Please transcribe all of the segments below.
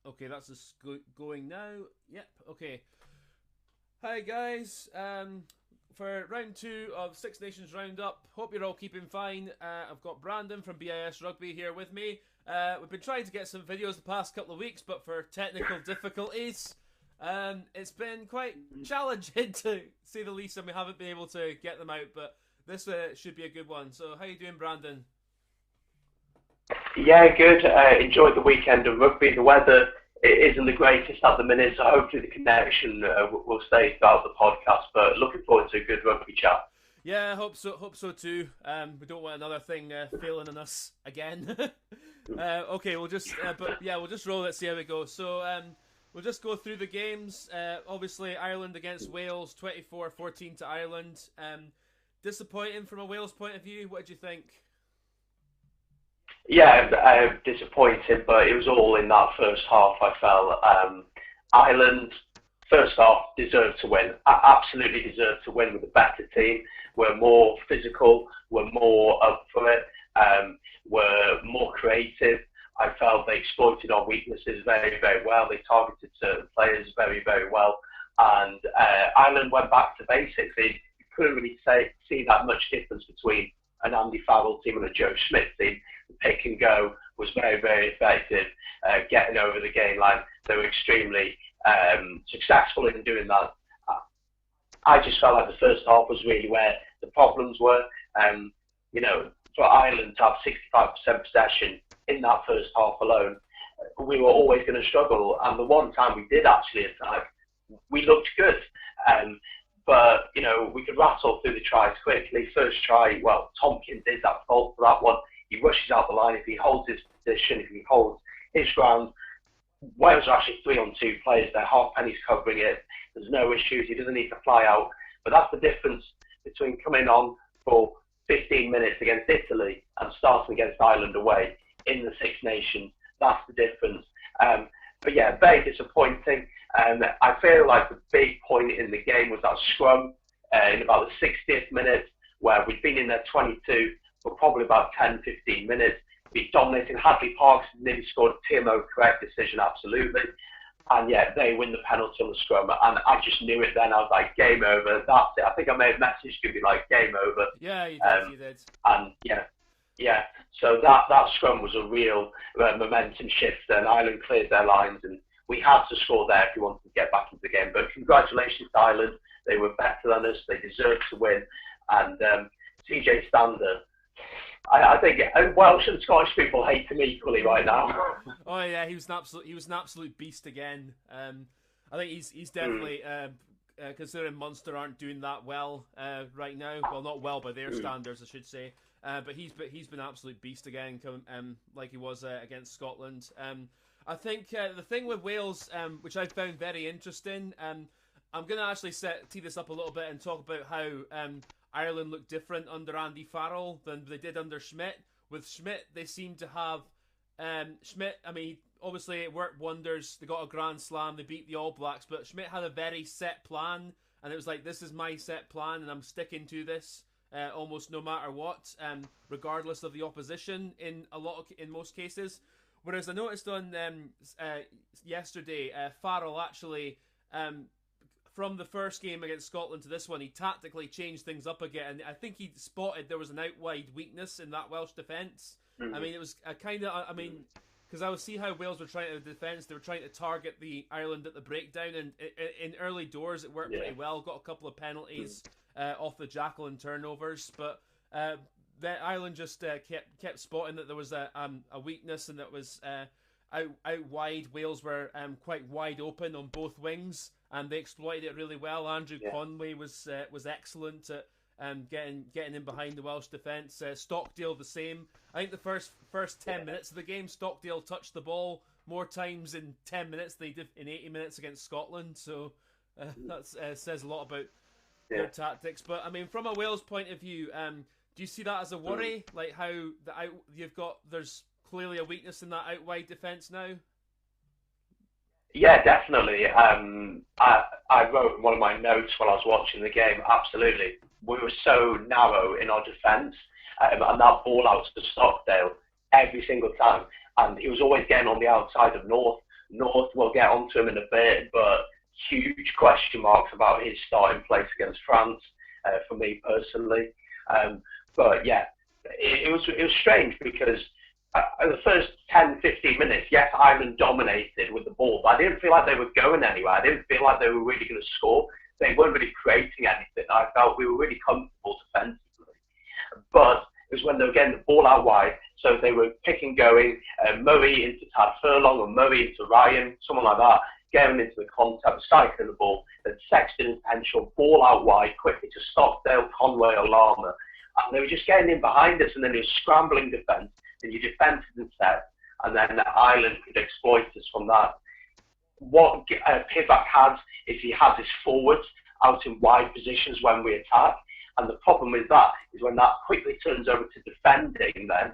Okay, that's just going now. Yep. Okay. Hi guys. For round two of Six Nations Roundup, hope you're all keeping fine. I've got Brandon from BIS Rugby here with me. We've been trying to get some videos the past couple of weeks, but for technical difficulties, it's been quite challenging to say the least, and we haven't been able to get them out. But this should be a good one. So, how you doing, Brandon? Yeah, good. Enjoyed the weekend of rugby. The weather isn't the greatest at the minute, so hopefully the connection will stay throughout the podcast. But looking forward to a good rugby chat. Yeah, I hope so. Hope so too. We don't want another thing failing on us again. Okay, we'll just we'll just roll it. See how it goes. So we'll just go through the games. Obviously, Ireland against Wales, 24-14 to Ireland. Disappointing from a Wales point of view. What did you think? Yeah, disappointed, but it was all in that first half. I felt Ireland first half deserved to win. Absolutely deserved to win with a better team. We're more physical. We're more up for it. We're more creative. I felt they exploited our weaknesses very, very well. They targeted certain players very, very well. And Ireland went back to basics. You couldn't really see that much difference between an Andy Farrell team and a Joe Schmidt team. The pick and go was very, very effective, getting over the game line. They were extremely successful in doing that. I just felt like the first half was really where the problems were. For Ireland to have 65% possession in that first half alone, we were always going to struggle. And the one time we did actually attack, we looked good. But we could rattle through the tries quickly. First try, well, Tompkins is at fault for that one. He rushes out the line. If he holds his position, if he holds his ground, Wales are actually 3-on-2 players. They're Halfpenny's covering it. There's no issues. He doesn't need to fly out. But that's the difference between coming on for 15 minutes against Italy and starting against Ireland away in the Six Nations. That's the difference. But yeah, very disappointing. I feel like the big point in the game was that scrum in about the 60th minute, where we'd been in there 22 for probably about 10-15 minutes. We dominated. Hadley Parks nearly scored a TMO correct decision, absolutely. And yeah, they win the penalty on the scrum. And I just knew it then. I was like, game over. That's it. I think I may have messaged you, like, game over. Yeah, you did. And yeah. So that scrum was a real momentum shift, and Ireland cleared their lines, and we had to score there if we wanted to get back into the game. But congratulations to Ireland. They were better than us. They deserved to win. And TJ Stander, I think Welsh and Scottish people hate him equally right now. Oh yeah, he was an absolute beast again. I think he's definitely considering Munster aren't doing that well right now. Well, not well by their standards, I should say. But he's been an absolute beast again, like he was against Scotland. I think the thing with Wales, which I found very interesting, I'm going to actually tee this up a little bit and talk about how Ireland looked different under Andy Farrell than they did under Schmidt. With Schmidt, they seem to have Schmidt. I mean, obviously it worked wonders. They got a grand slam. They beat the All Blacks, but Schmidt had a very set plan, and it was like, this is my set plan, and I'm sticking to this. Almost no matter what, regardless of the opposition in most cases. Whereas I noticed on yesterday, Farrell actually, from the first game against Scotland to this one, he tactically changed things up again. And I think he spotted there was an out-wide weakness in that Welsh defence. Mm-hmm. I mean, it was a kind of, because I would see how Wales were trying to defence. They were trying to target the Ireland at the breakdown, and in early doors it worked pretty well. Got a couple of penalties off the jackal and turnovers, but the Ireland just kept spotting that there was a weakness, and that was out wide. Wales were quite wide open on both wings, and they exploited it really well. Andrew Conway was excellent at getting in behind the Welsh defence. Stockdale the same. I think the first 10 minutes of the game, Stockdale touched the ball more times in 10 minutes than he did in 80 minutes against Scotland. So that says a lot about their tactics. But I mean, from a Wales point of view, do you see that as a worry? Like how there's clearly a weakness in that out wide defence now? Yeah, definitely. I wrote in one of my notes while I was watching the game, absolutely. We were so narrow in our defence, and that ball out to Stockdale every single time. And he was always getting on the outside of North. North, we'll get onto him in a bit, but huge question marks about his starting place against France, for me personally. But yeah, it was strange because the first 10, 15 minutes, yes, Ireland dominated with the ball, but I didn't feel like they were going anywhere. I didn't feel like they were really going to score. They weren't really creating anything. I felt we were really comfortable defensively. But it was when they were getting the ball out wide, so they were picking going, Murray into Tad Furlong or Murray into Ryan, someone like that, getting into the contact, cycling the ball, then Sexton and Henshaw, ball out wide quickly to Stockdale, Conway or Lama. And they were just getting in behind us, and then they were scrambling defence, and you defended and set, and then Ireland could exploit us from that. What Pivac has is he has his forwards out in wide positions when we attack, and the problem with that is when that quickly turns over to defending, then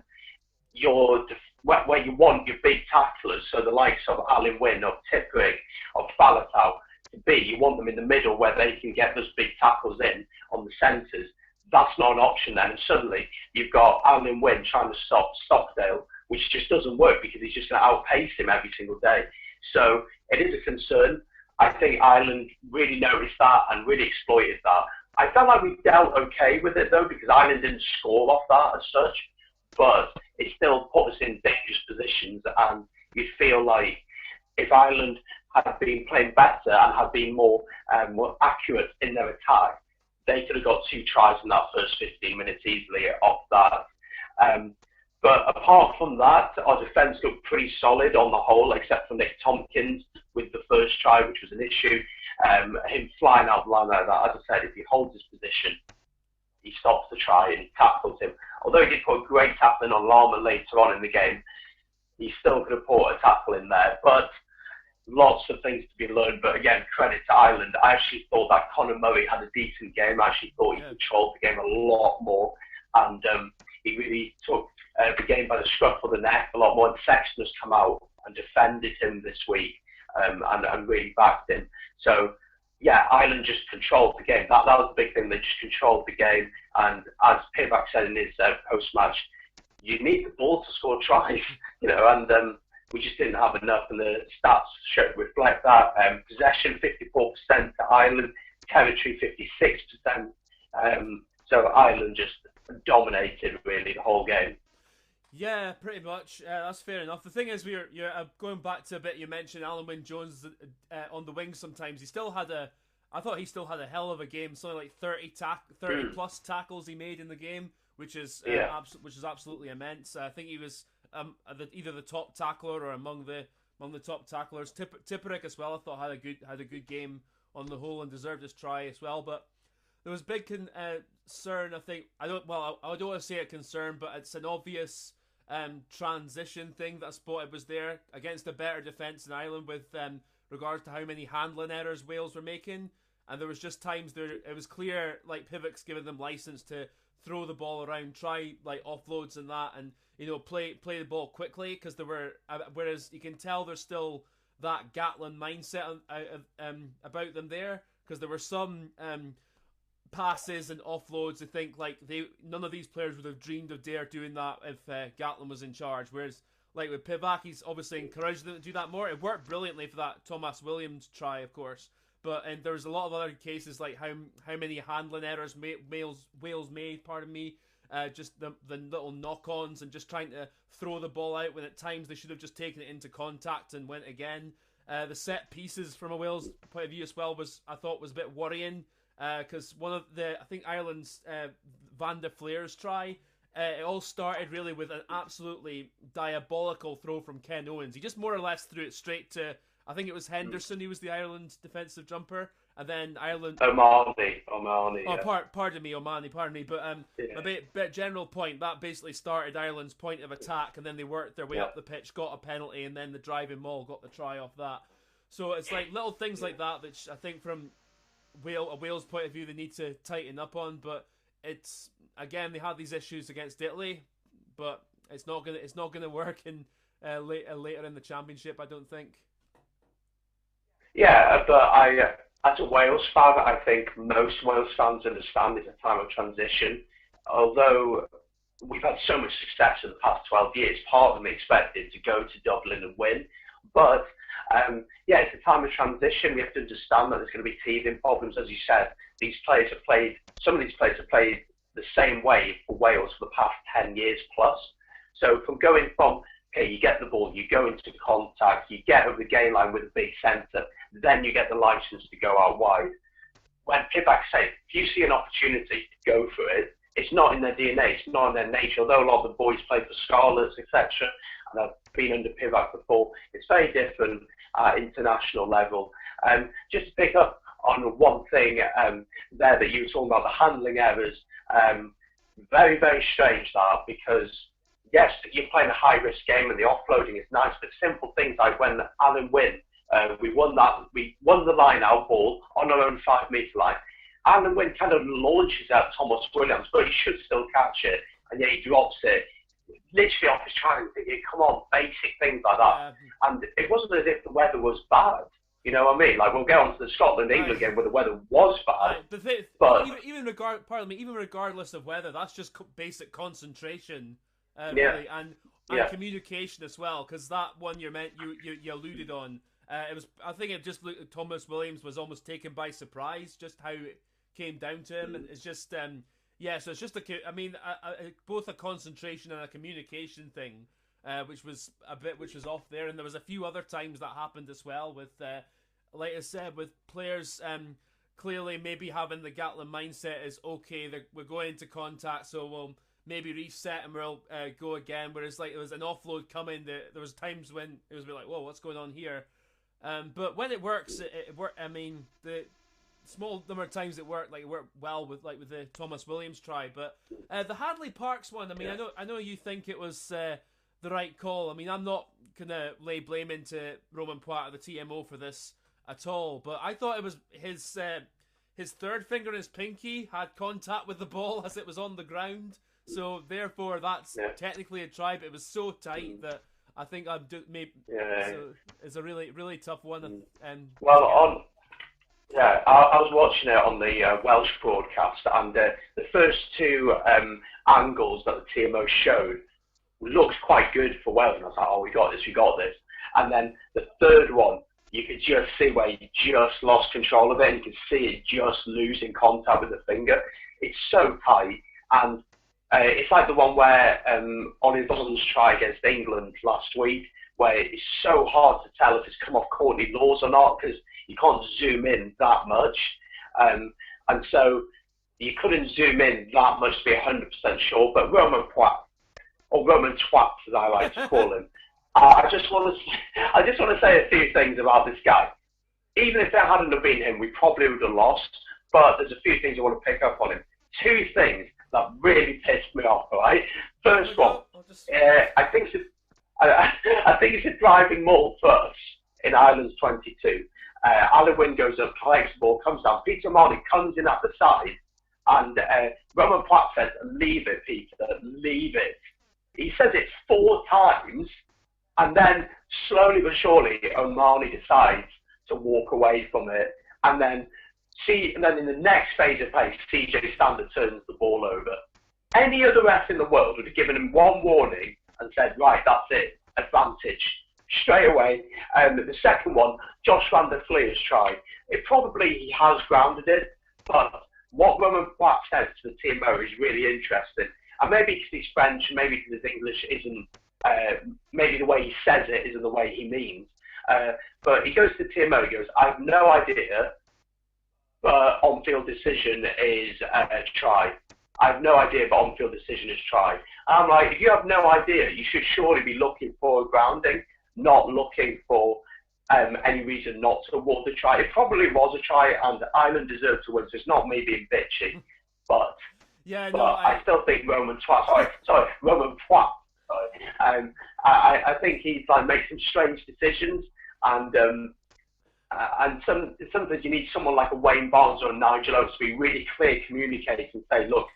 where you want your big tacklers, so the likes of Alan Wynne, of Tipuric, of Falatau, to be, you want them in the middle where they can get those big tackles in on the centres. That's not an option then, and suddenly you've got Alan Wynne trying to stop Stockdale, which just doesn't work because he's just going to outpace him every single day. So it is a concern. I think Ireland really noticed that and really exploited that. I felt like we dealt okay with it though, because Ireland didn't score off that as such, but it still put us in dangerous positions, and you feel like if Ireland had been playing better and had been more accurate in their attack, they could have got 2 tries in that first 15 minutes easily off that. But apart from that, our defence looked pretty solid on the whole, except for Nick Tompkins with the first try, which was an issue. Him flying out the line like that, as I said, if he holds his position, he stops the try and he tackles him. Although he did put a great tackling on Lama later on in the game, he still could have put a tackle in there. But lots of things to be learned. But again, credit to Ireland. I actually thought that Conor Murray had a decent game. I actually thought he controlled the game a lot more. And he really took the game by the scruff of the neck a lot more. And Sexton has come out and defended him this week and really backed him. So, yeah, Ireland just controlled the game. That was the big thing. They just controlled the game. And as Pivac said in his post-match, you need the ball to score tries, and we just didn't have enough. And the stats reflect that. Possession, 54% to Ireland. Territory, 56%. So Ireland just dominated, really, the whole game. Yeah, pretty much. That's fair enough. The thing is, you're going back to a bit you mentioned Alan Wynne-Jones on the wing sometimes. I thought he still had a hell of a game. Something like 30 plus tackles he made in the game, which is absolutely immense. I think he was either the top tackler or among the top tacklers. Tipuric as well, I thought had a good game on the whole and deserved his try as well. But there was big concern. I think I don't want to say a concern, but it's an obvious transition thing that I spotted was there against a better defence in Ireland with regards to how many handling errors Wales were making. And there was just times there it was clear like Pivac's giving them license to throw the ball around, try like offloads and that, and play the ball quickly, because there were whereas you can tell there's still that Gatlin mindset about them there, because there were some passes and offloads. I think like none of these players would have dreamed of doing that if Gatlin was in charge. Whereas like with Pivac, he's obviously encouraged them to do that more. It worked brilliantly for that Thomas Williams try, of course. But there was a lot of other cases like how many handling errors Wales made. Pardon me. Just the little knock-ons and just trying to throw the ball out when at times they should have just taken it into contact and went again. The set pieces from a Wales point of view as well I thought was a bit worrying. Because I think Ireland's Van der Fleer's try, it all started really with an absolutely diabolical throw from Ken Owens. He just more or less threw it straight to, I think it was Henderson, who was the Ireland defensive jumper, and then Ireland... O'Mahony. Oh, pardon me, O'Mahony, pardon me. But a bit general point, that basically started Ireland's point of attack, and then they worked their way up the pitch, got a penalty, and then the driving maul got the try off that. So it's like little things like that I think from a Wales point of view they need to tighten up on. But it's, again, they had these issues against Italy, but it's not gonna work in later in the championship, I don't think. Yeah, but as a Wales fan, I think most Wales fans understand it's a time of transition. Although we've had so much success in the past 12 years, part of them expected to go to Dublin and win. But Yeah, it's a time of transition. We have to understand that there's going to be teething problems, as you said. Some of these players have played the same way for Wales for the past 10 years plus. So from going from, okay, you get the ball, you go into contact, you get over the game line with a big centre, then you get the licence to go out wide. When Pivak say, if you see an opportunity, go for it. It's not in their DNA, it's not in their nature. Although a lot of the boys play for Scarlets, etc., and I've been under Pivak before, it's very different at international level. Just to pick up on one thing there that you were talking about, the handling errors, very, very strange that, because yes, you're playing a high-risk game and the offloading is nice, but simple things like when Alan Wynne, we won the line-out ball on our own 5-metre line. Alan Wynne kind of launches at Thomas Williams, but he should still catch it, and yet he drops it literally off his triangle. Come on, basic things like that. And it wasn't as if the weather was bad. You know what I mean? Like, we'll get on to the Scotland-England game where the weather was bad. But even regardless of weather, that's just basic concentration, really, and communication as well. Because that one you alluded on, it was. I think it just looked. Thomas Williams was almost taken by surprise, just how it came down to him, and it's just. So it's just both a concentration and a communication thing. Which was off there, and there was a few other times that happened as well with, like I said, with players clearly maybe having the Gatland mindset is okay, we're going into contact, so we'll maybe reset and we'll go again. Whereas like there was an offload coming, there was times when it was a bit like, whoa, what's going on here? But when it works, it worked. I mean, the small number of times it worked well with the Thomas Williams try, but the Hadley Parks one. I mean, I know you think it was. The right call. I mean, I'm not gonna lay blame into Roman Poit or the TMO for this at all, but I thought it was his third finger and his pinky had contact with the ball as it was on the ground, so therefore that's technically a try, but it was so tight that I think so it's a really, really tough one. And I was watching it on the Welsh broadcast, and the first two angles that the TMO showed looks quite good for Wales, and I was like, oh, we got this. And then the third one, you could just see where he just lost control of it, and you could see it just losing contact with the finger. It's so tight, and it's like the one where Ollie Vaughan's try against England last week, where it's so hard to tell if it's come off Courtney Laws or not, because you can't zoom in that much. And so you couldn't zoom in that much to be 100% sure, but Roman Poit, or Roman Twat, as I like to call him. I just want to say a few things about this guy. Even if there hadn't have been him, we probably would have lost. But there's a few things I want to pick up on him. Two things that really pissed me off. Right. First one, I think it's a driving maul first in Ireland's 22. Alan Wynne goes up, collects the ball, comes down. Peter Marley comes in at the side, and Roman Poit says, "Leave it, Peter. Leave it." He says it 4 times, and then slowly but surely, O'Mahony decides to walk away from it. And then in the next phase of play, CJ Stander turns the ball over. Any other ref in the world would have given him one warning and said, right, that's it, advantage, straight away. The second one, Josh van der Fleer's try. He has grounded it, but what Roman Poit says to the TMO is really interesting. And maybe because he's French, maybe because his English isn't, maybe the way he says it isn't the way he means. But he goes to the TMO, he goes, I have no idea, but on-field decision is try. I have no idea, but on-field decision is try. And I'm like, if you have no idea, you should surely be looking for a grounding, not looking for any reason not to award the try. It probably was a try, and Ireland deserved to win, so it's not me being bitchy, but... I still think Roman Poit. I think he's makes some strange decisions, and sometimes you need someone like a Wayne Barnes or a Nigel Oates to be really clear, communicating, and say, look,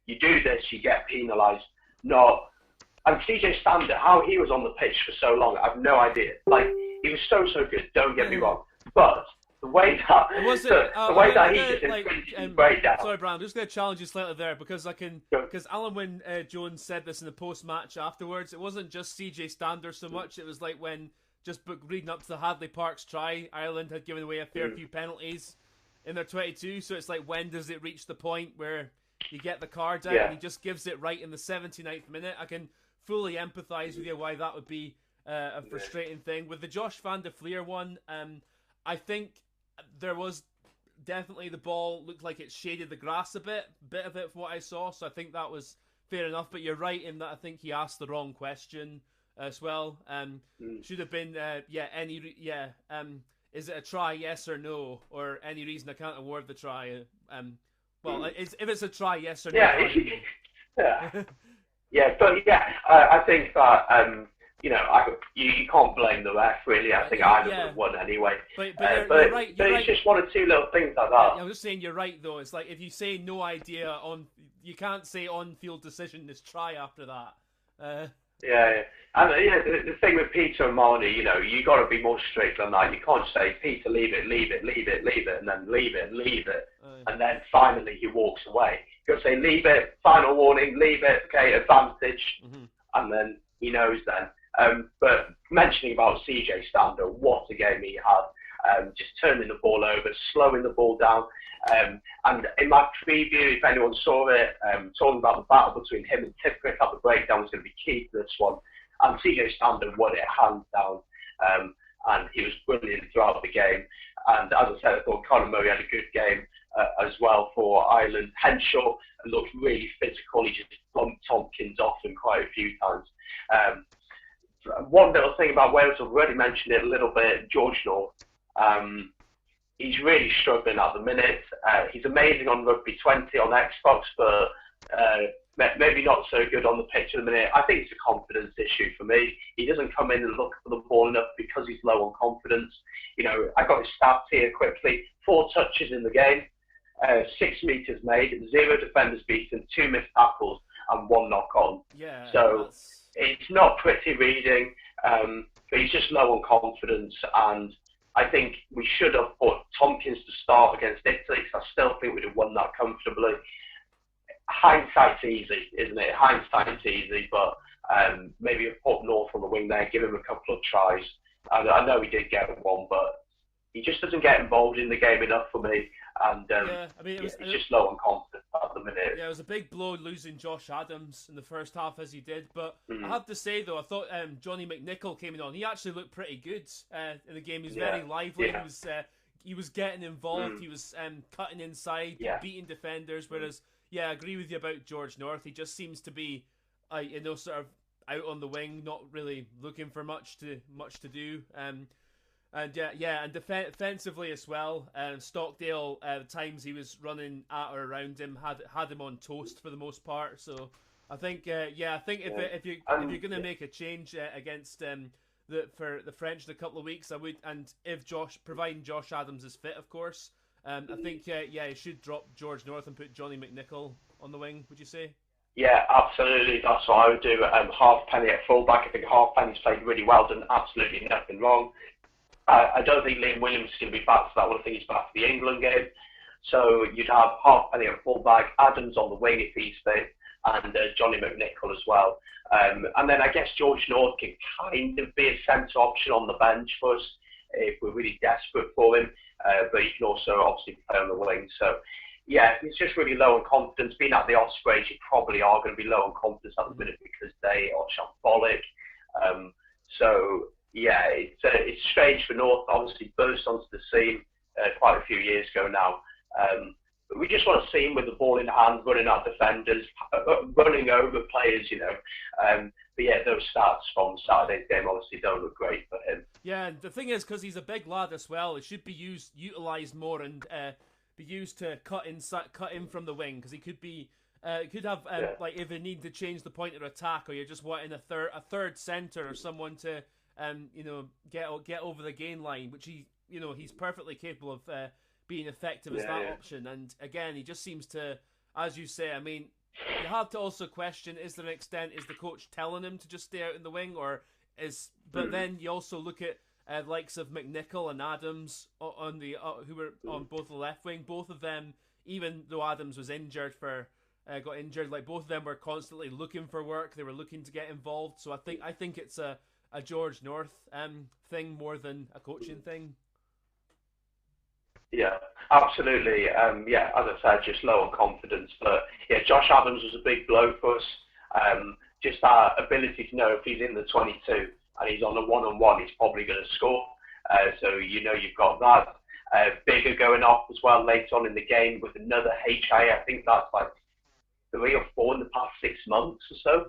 you do this, you get penalised. No, and CJ Stander, how he was on the pitch for so long, I have no idea. He was so good. Don't get me wrong, but. The way that he just infringed breakdown. Sorry, Brian, I'm just going to challenge you slightly there because Alan Wynne Jones said this in the post-match afterwards. It wasn't just CJ Stander so much. It was like when just reading up to the Hadley Parks try, Ireland had given away a fair few penalties in their 22, so it's like, when does it reach the point where you get the card out and he just gives it right in the 79th minute? I can fully empathise with you why that would be a frustrating thing. With the Josh van der Fleer one, I think there was definitely, the ball looked like it shaded the grass a bit of it from what I saw, so I think that was fair enough. But you're right in that I think he asked the wrong question as well. Should have been is it a try, yes or no, or any reason I can't award the try? If it's a try, yes or no. I think that you can't blame the ref, really. I think Ireland would have won anyway. But you're right. It's just one or two little things like that. I'm just saying, you're right though. It's like, if you say no idea you can't say on-field decision is try after that. And the thing with Peter and Marnie, you got to be more strict than that. You can't say, Peter, leave it, and then leave it, and then finally he walks away. You got to say, leave it, final warning, leave it, okay, advantage, and then he knows then. But mentioning about CJ Stander, what a game he had. Just turning the ball over, slowing the ball down. And in my preview, if anyone saw it, talking about the battle between him and Tipuric, how the breakdown was going to be key to this one. And CJ Stander won it hands down. And he was brilliant throughout the game. And as I said, I thought Conor Murray had a good game as well for Ireland. Henshaw looked really physical. He just bumped Tompkins off him quite a few times. One little thing about Wales, I've already mentioned it a little bit, George North. He's really struggling at the minute. He's amazing on Rugby 20 on Xbox, but maybe not so good on the pitch at the minute. I think it's a confidence issue for me. He doesn't come in and look for the ball enough because he's low on confidence. I got his stats here quickly. 4 touches in the game, 6 meters made, 0 defenders beaten, 2 missed tackles, and 1 knock on. So it's not pretty reading, but he's just low on confidence, and I think we should have put Tompkins to start against Italy, because I still think we'd have won that comfortably. Hindsight's easy, isn't it? Hindsight's easy, but maybe put North on the wing there, give him a couple of tries. I know he did get one, but he just doesn't get involved in the game enough for me. And he's just low on confidence at the minute. Yeah, it was a big blow losing Josh Adams in the first half, as he did. But I have to say, though, I thought Johnny McNichol came on. He actually looked pretty good in the game. He was very lively. He was getting involved. He was cutting inside, beating defenders. Whereas, I agree with you about George North. He just seems to be, sort of out on the wing, not really looking for much to do. And defensively as well. Stockdale, the times he was running at or around him had him on toast for the most part. So I think, if you're going to make a change against for the French in a couple of weeks, I would, and if providing Josh Adams is fit, of course, I think you should drop George North and put Johnny McNichol on the wing. Would you say? Yeah, absolutely. That's what I would do. Halfpenny at fullback. I think Halfpenny's played really well, done absolutely nothing wrong. I don't think Liam Williams is going to be back for that one. I think he's back for the England game. So you'd have Halfpenny at fullback, Adams on the wing if he's fit, and Johnny McNichol as well. And then I guess George North can kind of be a centre option on the bench for us if we're really desperate for him. But he can also obviously play on the wing. So yeah, he's just really low on confidence. Being at the Ospreys, you probably are going to be low on confidence at the minute because they are shambolic. Yeah, it's strange for North. Obviously, burst onto the scene quite a few years ago now. But we just want to see him with the ball in hand, running at defenders, running over players, But yeah, those stats from Saturday's game obviously don't look great for him. Yeah, and the thing is, because he's a big lad as well, it should be utilised more and be used to cut in from the wing, because he could be. Could have like if they need to change the point of attack, or you're just wanting a third centre or someone to. Get over the gain line, which he's perfectly capable of being effective as that option. And again, he just seems to, as you say, I mean, you have to also question: is there an extent is the coach telling him to just stay out in the wing, or is? But then you also look at likes of McNichol and Adams on the who were on both the left wing. Both of them, even though Adams was got injured, like both of them were constantly looking for work. They were looking to get involved. So I think it's a a George North thing more than a coaching thing. Yeah, absolutely. Yeah, as I said, just low on confidence. But yeah, Josh Adams was a big blow for us. Just our ability to know if he's in the 22 and he's on a one-on-one, he's probably going to score. So you know you've got that. Bigger going off as well later on in the game with another HIA. I think that's like 3 or 4 in the past 6 months or so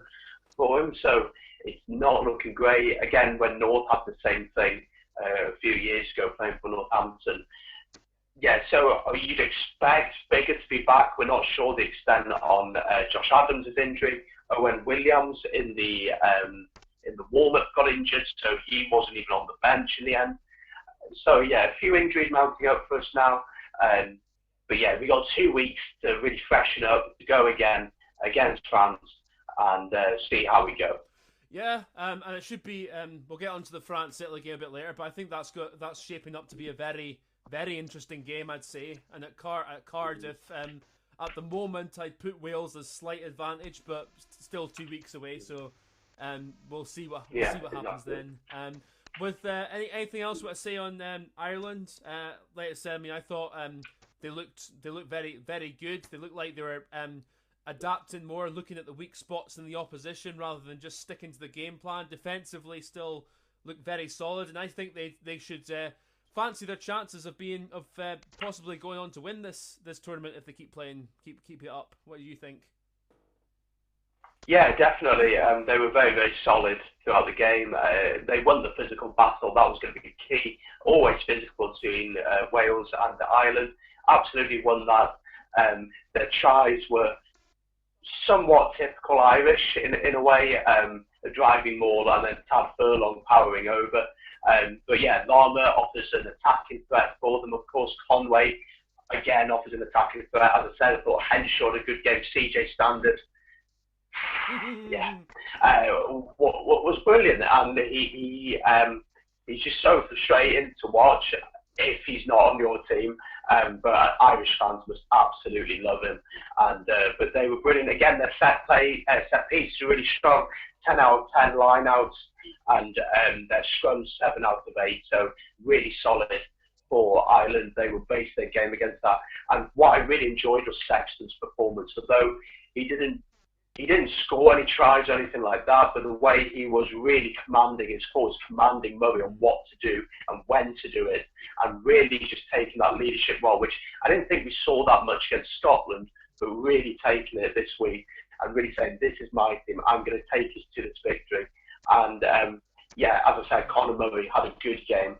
for him. So it's not looking great. Again, when North had the same thing a few years ago playing for Northampton. Yeah, so you'd expect Bigger to be back. We're not sure the extent on Josh Adams' injury. Owen Williams in the warm-up got injured, so he wasn't even on the bench in the end. So yeah, a few injuries mounting up for us now. But yeah, we got 2 weeks to really freshen up, to go again against France, and see how we go. Yeah, and it should be. We'll get onto the France-Italy game a bit later, but I think that's shaping up to be a very, very interesting game, I'd say. And at Cardiff, at the moment, I'd put Wales as slight advantage, but still 2 weeks away. So we'll see what happens then. With anything else you want to say on Ireland? Like I said, I mean, I thought they looked very, very good. They looked like they were adapting more, looking at the weak spots in the opposition rather than just sticking to the game plan. Defensively, still look very solid, and I think they should fancy their chances of possibly going on to win this tournament if they keep it up. What do you think? Yeah, definitely. They were very, very solid throughout the game. They won the physical battle. That was going to be key. Always physical between Wales and Ireland. Absolutely won that. Their tries were somewhat typical Irish in a way. A driving maul and then Tad Furlong powering over. But yeah, Lama offers an attacking threat for them. Of course, Conway again offers an attacking threat. As I said, I thought Henshaw had a good game. CJ Standard. Yeah, what was brilliant, and he's just so frustrating to watch if he's not on your team. But Irish fans must absolutely love him, and but they were brilliant again. Their set piece is really strong, 10 out of 10 line outs, and their scrums 7 out of 8. So really solid for Ireland. They would base their game against that. And what I really enjoyed was Sexton's performance, although he didn't score any tries or anything like that, but the way he was really commanding his forwards, commanding Murray on what to do and when to do it, and really just taking that leadership role, which I didn't think we saw that much against Scotland, but really taking it this week and really saying, this is my team, I'm going to take us to this victory. And yeah, as I said, Conor Murray had a good game.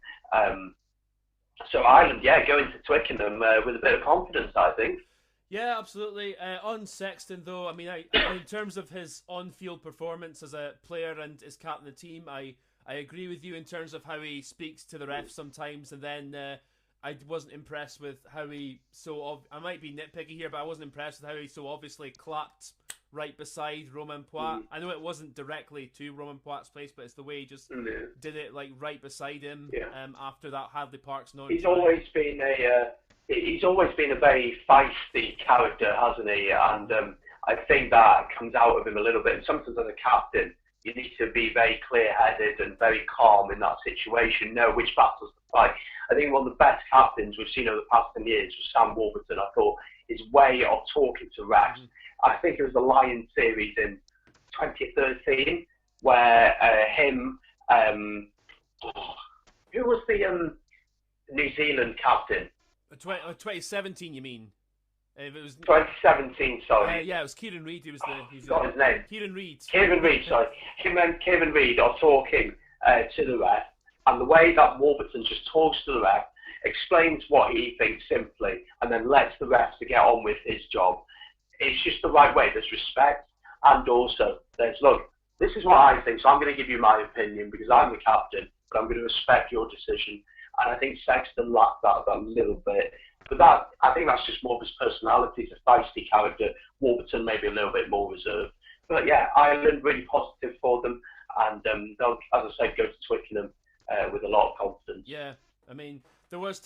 So Ireland, yeah, going to Twickenham with a bit of confidence, I think. Yeah, absolutely. On Sexton, though, I mean, in terms of his on-field performance as a player and as captain of the team, I agree with you in terms of how he speaks to the refs sometimes, and then I wasn't impressed with how he I might be nitpicky here, but I wasn't impressed with how he so obviously clapped right beside Romain Poit. I know it wasn't directly to Romain Poit's place, but it's the way he just did it like right beside him after that Hadley Park's non-try. He's always been a very feisty character, hasn't he? And I think that comes out of him a little bit. And sometimes as a captain, you need to be very clear-headed and very calm in that situation, know which battles to fight. I think one of the best captains we've seen over the past 10 years was Sam Warburton. I thought his way of talking to refs. I think it was the Lions series in 2013 where who was the New Zealand captain? 2017, you mean? If it was 2017, sorry. Yeah, it was Kieran Reid. He got his name. Kieran Reid. Kieran Reid, sorry. Him and Kieran Reid are talking to the ref, and the way that Warburton just talks to the ref, explains what he thinks simply, and then lets the ref to get on with his job. It's just the right way. There's respect, and also there's, look, this is what I think, so I'm going to give you my opinion because I'm the captain, but I'm going to respect your decision. And I think Sexton lacked that a little bit. But I think that's just more of his personality. He's a feisty character. Warburton maybe a little bit more reserved. But yeah, Ireland really positive for them. And they'll, as I said, go to Twickenham with a lot of confidence. Yeah, I mean, there was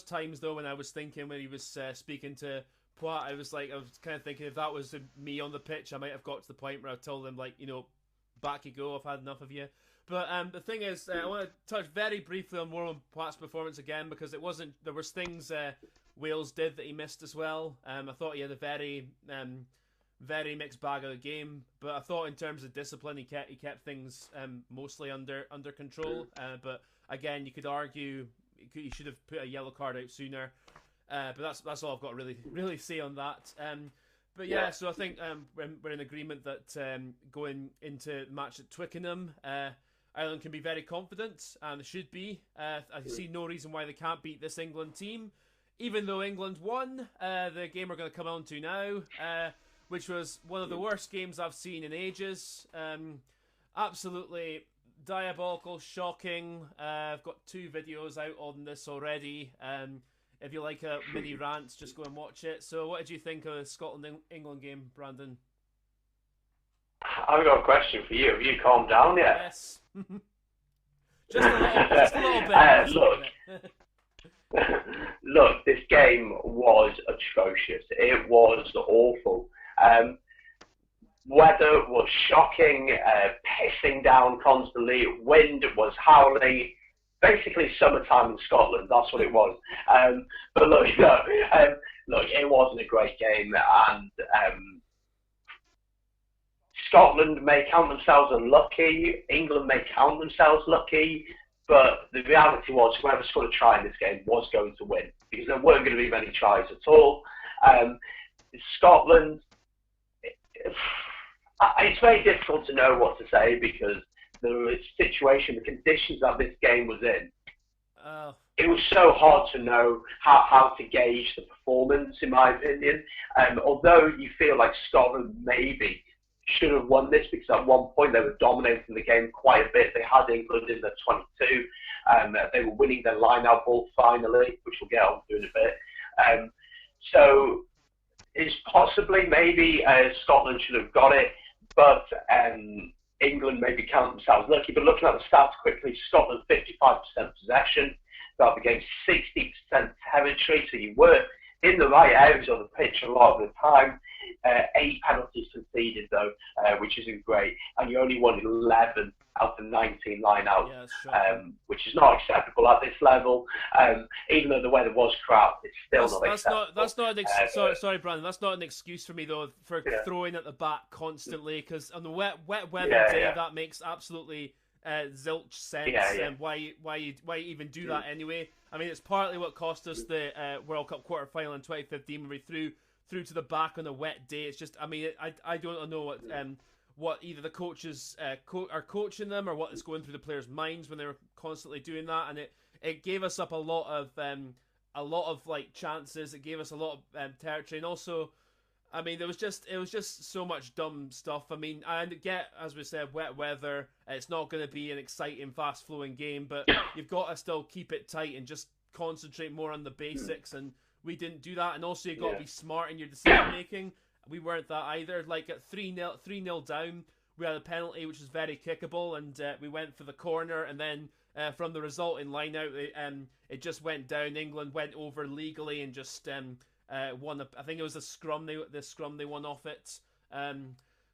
times though when I was thinking when he was speaking to Poit, I was kind of thinking if that was me on the pitch, I might have got to the point where I told him back you go, I've had enough of you. But the thing is, I want to touch very briefly on Warren Platt's performance again, because it wasn't. There was things Wales did that he missed as well. I thought he had a very mixed bag of the game, but I thought in terms of discipline, he kept things mostly under control. But again, you could argue he should have put a yellow card out sooner. But that's all I've got to really say on that. But yeah, so I think we're in agreement that going into the match at Twickenham, Ireland can be very confident, and they should be. I see no reason why they can't beat this England team, even though England won. The game we're going to come on to now, which was one of the worst games I've seen in ages. Absolutely diabolical, shocking. I've got 2 videos out on this already. If you like a mini rant, just go and watch it. So what did you think of the Scotland-England game, Brandon? I've got a question for you. Have you calmed down yet? Yes. just a little bit. Look, this game was atrocious. It was awful. Weather was shocking, pissing down constantly. Wind was howling. Basically summertime in Scotland, that's what it was. But look, look, it wasn't a great game, and Scotland may count themselves unlucky, England may count themselves lucky, but the reality was whoever scored a try in this game was going to win, because there weren't going to be many tries at all. Scotland, it's very difficult to know what to say, because the situation, the conditions that this game was in, it was so hard to know how to gauge the performance, in my opinion. Although you feel like Scotland maybe should have won this, because at one point they were dominating the game quite a bit. They had England in the 22. They were winning their line-out ball finally, which we'll get on to in a bit. So it's possibly maybe Scotland should have got it, but England maybe count themselves lucky. But looking at the stats quickly, Scotland 55% possession, throughout the game 60% territory, so you were in the right areas of the pitch a lot of the time. 8 penalties conceded though, which isn't great, and you only won 11 out of 19 line-outs, which is not acceptable at this level. Even though the weather was crap, it's still not acceptable. Sorry, Brandon. That's not an excuse for me though for throwing at the back constantly, because on the wet weather day that makes absolutely zilch sense. Why you even do that anyway? I mean, it's partly what cost us the World Cup quarter-final in 2015 when we through to the back on a wet day. It's just, I mean, I don't know what either the coaches are coaching them, or what is going through the players' minds when they're constantly doing that, and it gave us up a lot of like chances. It gave us a lot of territory, and also, I mean, it was just so much dumb stuff. I mean, I get, as we said, wet weather. It's not going to be an exciting, fast-flowing game, but you've got to still keep it tight and just concentrate more on the basics. And we didn't do that. And also, you've got to be smart in your decision making. We weren't that either. Like at 3-0 down, we had a penalty which was very kickable, and we went for the corner. And then from the result in line out, it just went down. England went over legally and just won. I think it was the scrum they won off it.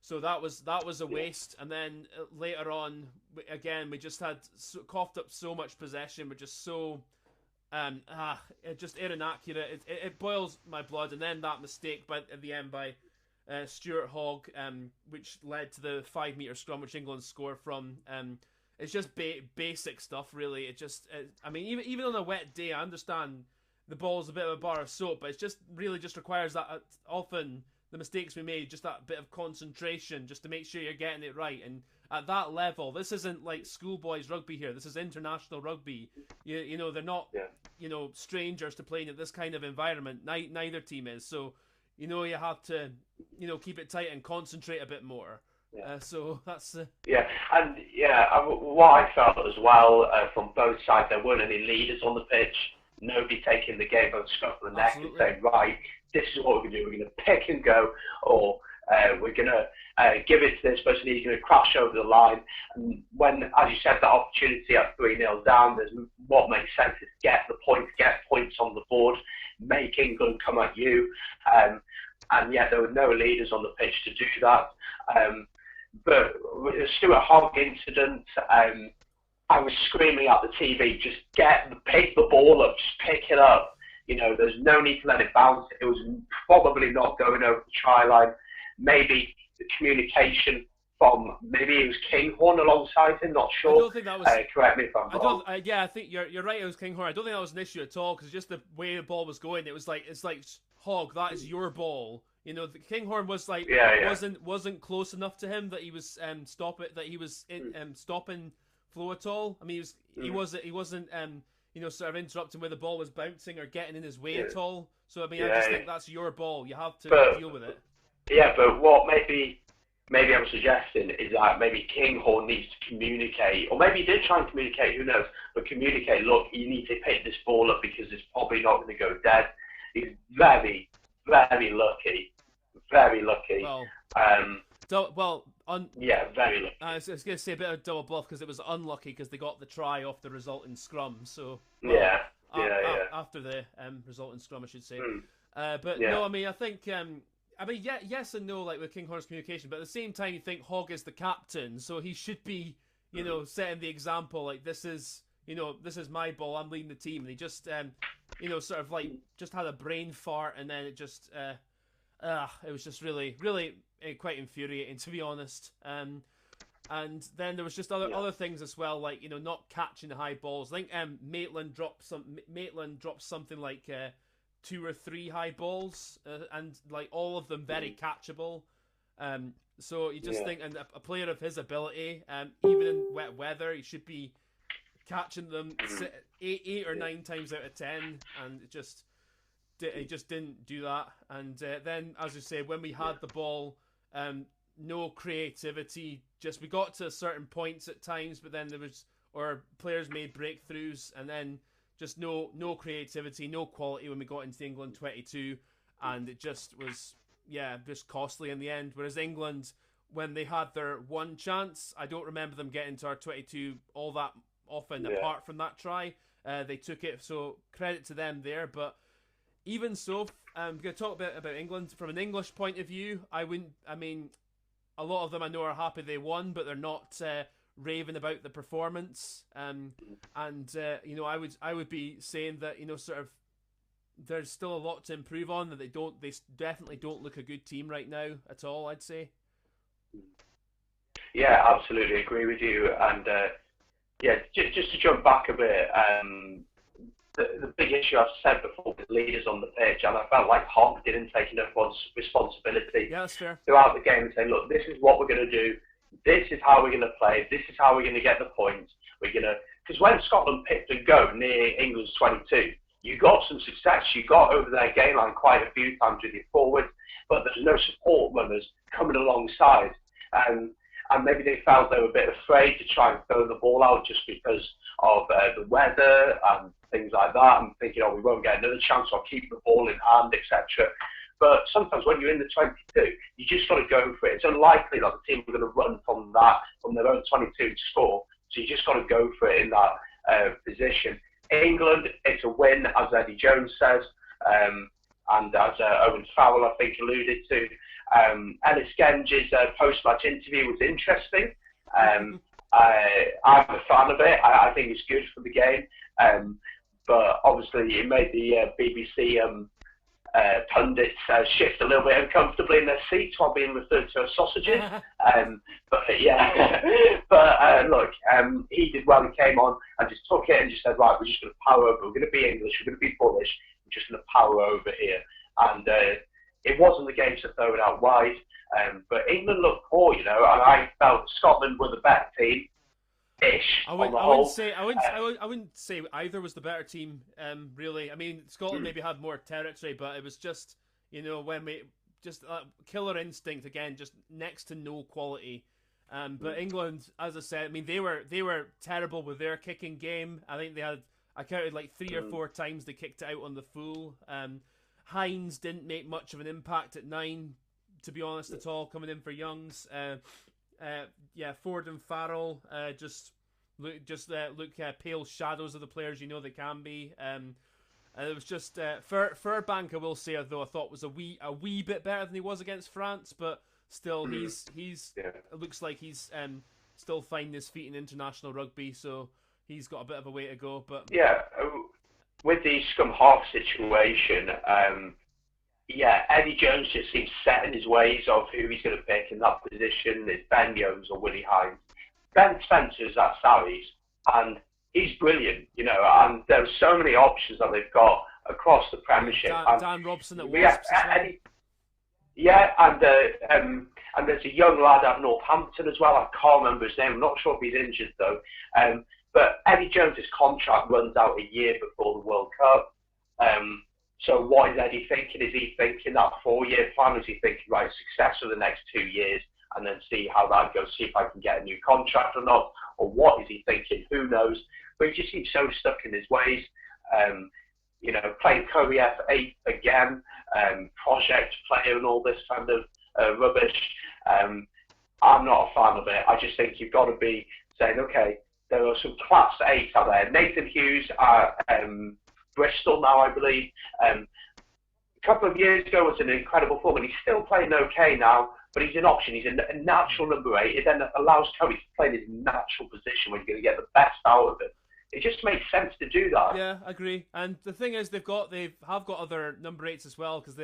So that was a waste. And then later on, again, we just had coughed up so much possession. We're just so just inaccurate. It boils my blood. And then that mistake at the end by Stuart Hogg, which led to the 5-meter scrum which England scored from. It's just basic stuff, really. It just, I mean, even on a wet day, I understand the ball's a bit of a bar of soap, but it just really just requires that often the mistakes we made, just that bit of concentration, just to make sure you're getting it right. And at that level, this isn't like schoolboys rugby here. This is international rugby. You know, they're not, strangers to playing at this kind of environment. Neither team is. So, you have to, keep it tight and concentrate a bit more. So that's what I felt as well from both sides. There weren't any leaders on the pitch. Nobody taking the game by the scruff of the neck and saying, right, this is what we're going to do. We're going to pick and go, or we're going to give it to this person. He's going to crash over the line. And when, as you said, that opportunity at 3-0 down, what makes sense is get points on the board, make England come at you. And yet there were no leaders on the pitch to do that. But the Stuart Hogg incident, I was screaming at the TV, just pick the ball up, just pick it up. There's no need to let it bounce. It was probably not going over the try line. Maybe the communication from, maybe it was Kinghorn alongside him, not sure. I don't think that was. Correct me if I'm wrong. Yeah, I think you're right. It was Kinghorn. I don't think that was an issue at all because just the way the ball was going, it's like Hogg, that is your ball. The Kinghorn was like wasn't close enough to him that he was stopping flow at all. I mean, he wasn't sort of interrupting where the ball was bouncing or getting in his way at all. So I mean, I just think that's your ball. You have to deal with it. Yeah, but what maybe I'm suggesting is that maybe Kinghorn needs to communicate, or maybe he did try and communicate, who knows, but communicate, look, you need to pick this ball up because it's probably not going to go dead. He's very, very lucky. Very lucky. Very lucky. I was going to say a bit of double bluff because it was unlucky because they got the try off the resulting scrum. So after the resulting scrum, I should say. No, I mean, I think yes and no, like with Kinghorn's communication, but at the same time, you think Hogg is the captain, so he should be, setting the example. Like this is my ball. I'm leading the team, and he just, sort of like just had a brain fart, and then it just, it was just really, really quite infuriating, to be honest. And then there was just other things as well, like not catching the high balls. I think Maitland dropped something like 2 or 3 high balls, and like all of them very catchable. So you just think, and a player of his ability, even in wet weather, he should be catching them 8 or 9 times out of 10, and he just didn't do that. And then, as you say, when we had the ball, no creativity. Just we got to certain points at times, but then or players made breakthroughs, and then just no creativity, no quality when we got into the England 22, and it just was just costly in the end. Whereas England, when they had their one chance, I don't remember them getting to our 22 all that often. Apart from that try, they took it. So credit to them there. But even so, I'm going to talk a bit about England from an English point of view. A lot of them I know are happy they won, but they're not raving about the performance. I would be saying that sort of there's still a lot to improve on. That they definitely don't look a good team right now at all, I'd say. Yeah, absolutely agree with you. And just to jump back a bit, the big issue I've said before with leaders on the pitch, and I felt like Hogg didn't take enough responsibility that's fair. Throughout the game and saying, look, this is what we're going to do. This is how we're going to play. This is how we're going to get the points. Because when Scotland picked and go near England's 22, you got some success. You got over their game line quite a few times with your forwards, but there's no support runners coming alongside. And maybe they felt they were a bit afraid to try and throw the ball out just because of the weather and things like that, and thinking, we won't get another chance, I'll keep the ball in hand, etc. But sometimes when you're in the 22, you just got to go for it. It's unlikely that the team are going to run from their own 22 to score, so you just got to go for it in that position. England, it's a win, as Eddie Jones says, and as Owen Farrell, I think, alluded to. Ellis Genge's post-match interview was interesting. I'm a fan of it. I think it's good for the game. But obviously it made the BBC pundits shift a little bit uncomfortably in their seats while being referred to as sausages. Look, he did well. He came on and just took it and just said, right, we're just going to power over. We're going to be English. We're going to be bullish. We're just going to power over here. And it wasn't the game to throw it out wide. But England looked poor, and I felt Scotland were the better team. I wouldn't say either was the better team. Really, I mean, Scotland maybe had more territory, but it was just when we just killer instinct again, just next to no quality. But England, as I said, I mean they were terrible with their kicking game. I think I counted like 3 or 4 times they kicked it out on the full. Hines didn't make much of an impact at 9, to be honest, at all, coming in for Youngs. Ford and Farrell just look pale shadows of the players they can be. It was just Furbank, I will say, though I thought was a wee bit better than he was against France, but still he's it looks like he's still finding his feet in international rugby, so he's got a bit of a way to go. But yeah, with the scrum half situation, Eddie Jones just seems set in his ways of who he's going to pick in that position. It's Ben Jones or Willie Hines. Ben Spencer's at Sally's, and he's brilliant, you know, and there's so many options that they've got across the Premiership. Dan Robson at Wasps as well. Yeah, and there's a young lad at Northampton as well. I can't remember his name. I'm not sure if he's injured though. But Eddie Jones's contract runs out a year before the World Cup. So what is Eddie thinking? Is he thinking that 4-year plan? Is he thinking, right, success for the next 2 years and then see how that goes, see if I can get a new contract or not? Or what is he thinking? Who knows? But he just seems so stuck in his ways. You know, playing Kobe F8 again, project player and all this kind of rubbish. I'm not a fan of it. I just think you've got to be saying, okay, there are some class 8s out there. Nathan Hughes at Bristol now, I believe. A couple of years ago was an incredible form, and he's still playing okay now, but he's an option. He's a natural number 8. It then allows Kobe to play in his natural position where you're going to get the best out of it. It just makes sense to do that. Yeah, I agree. And the thing is, they have got other number 8s as well, because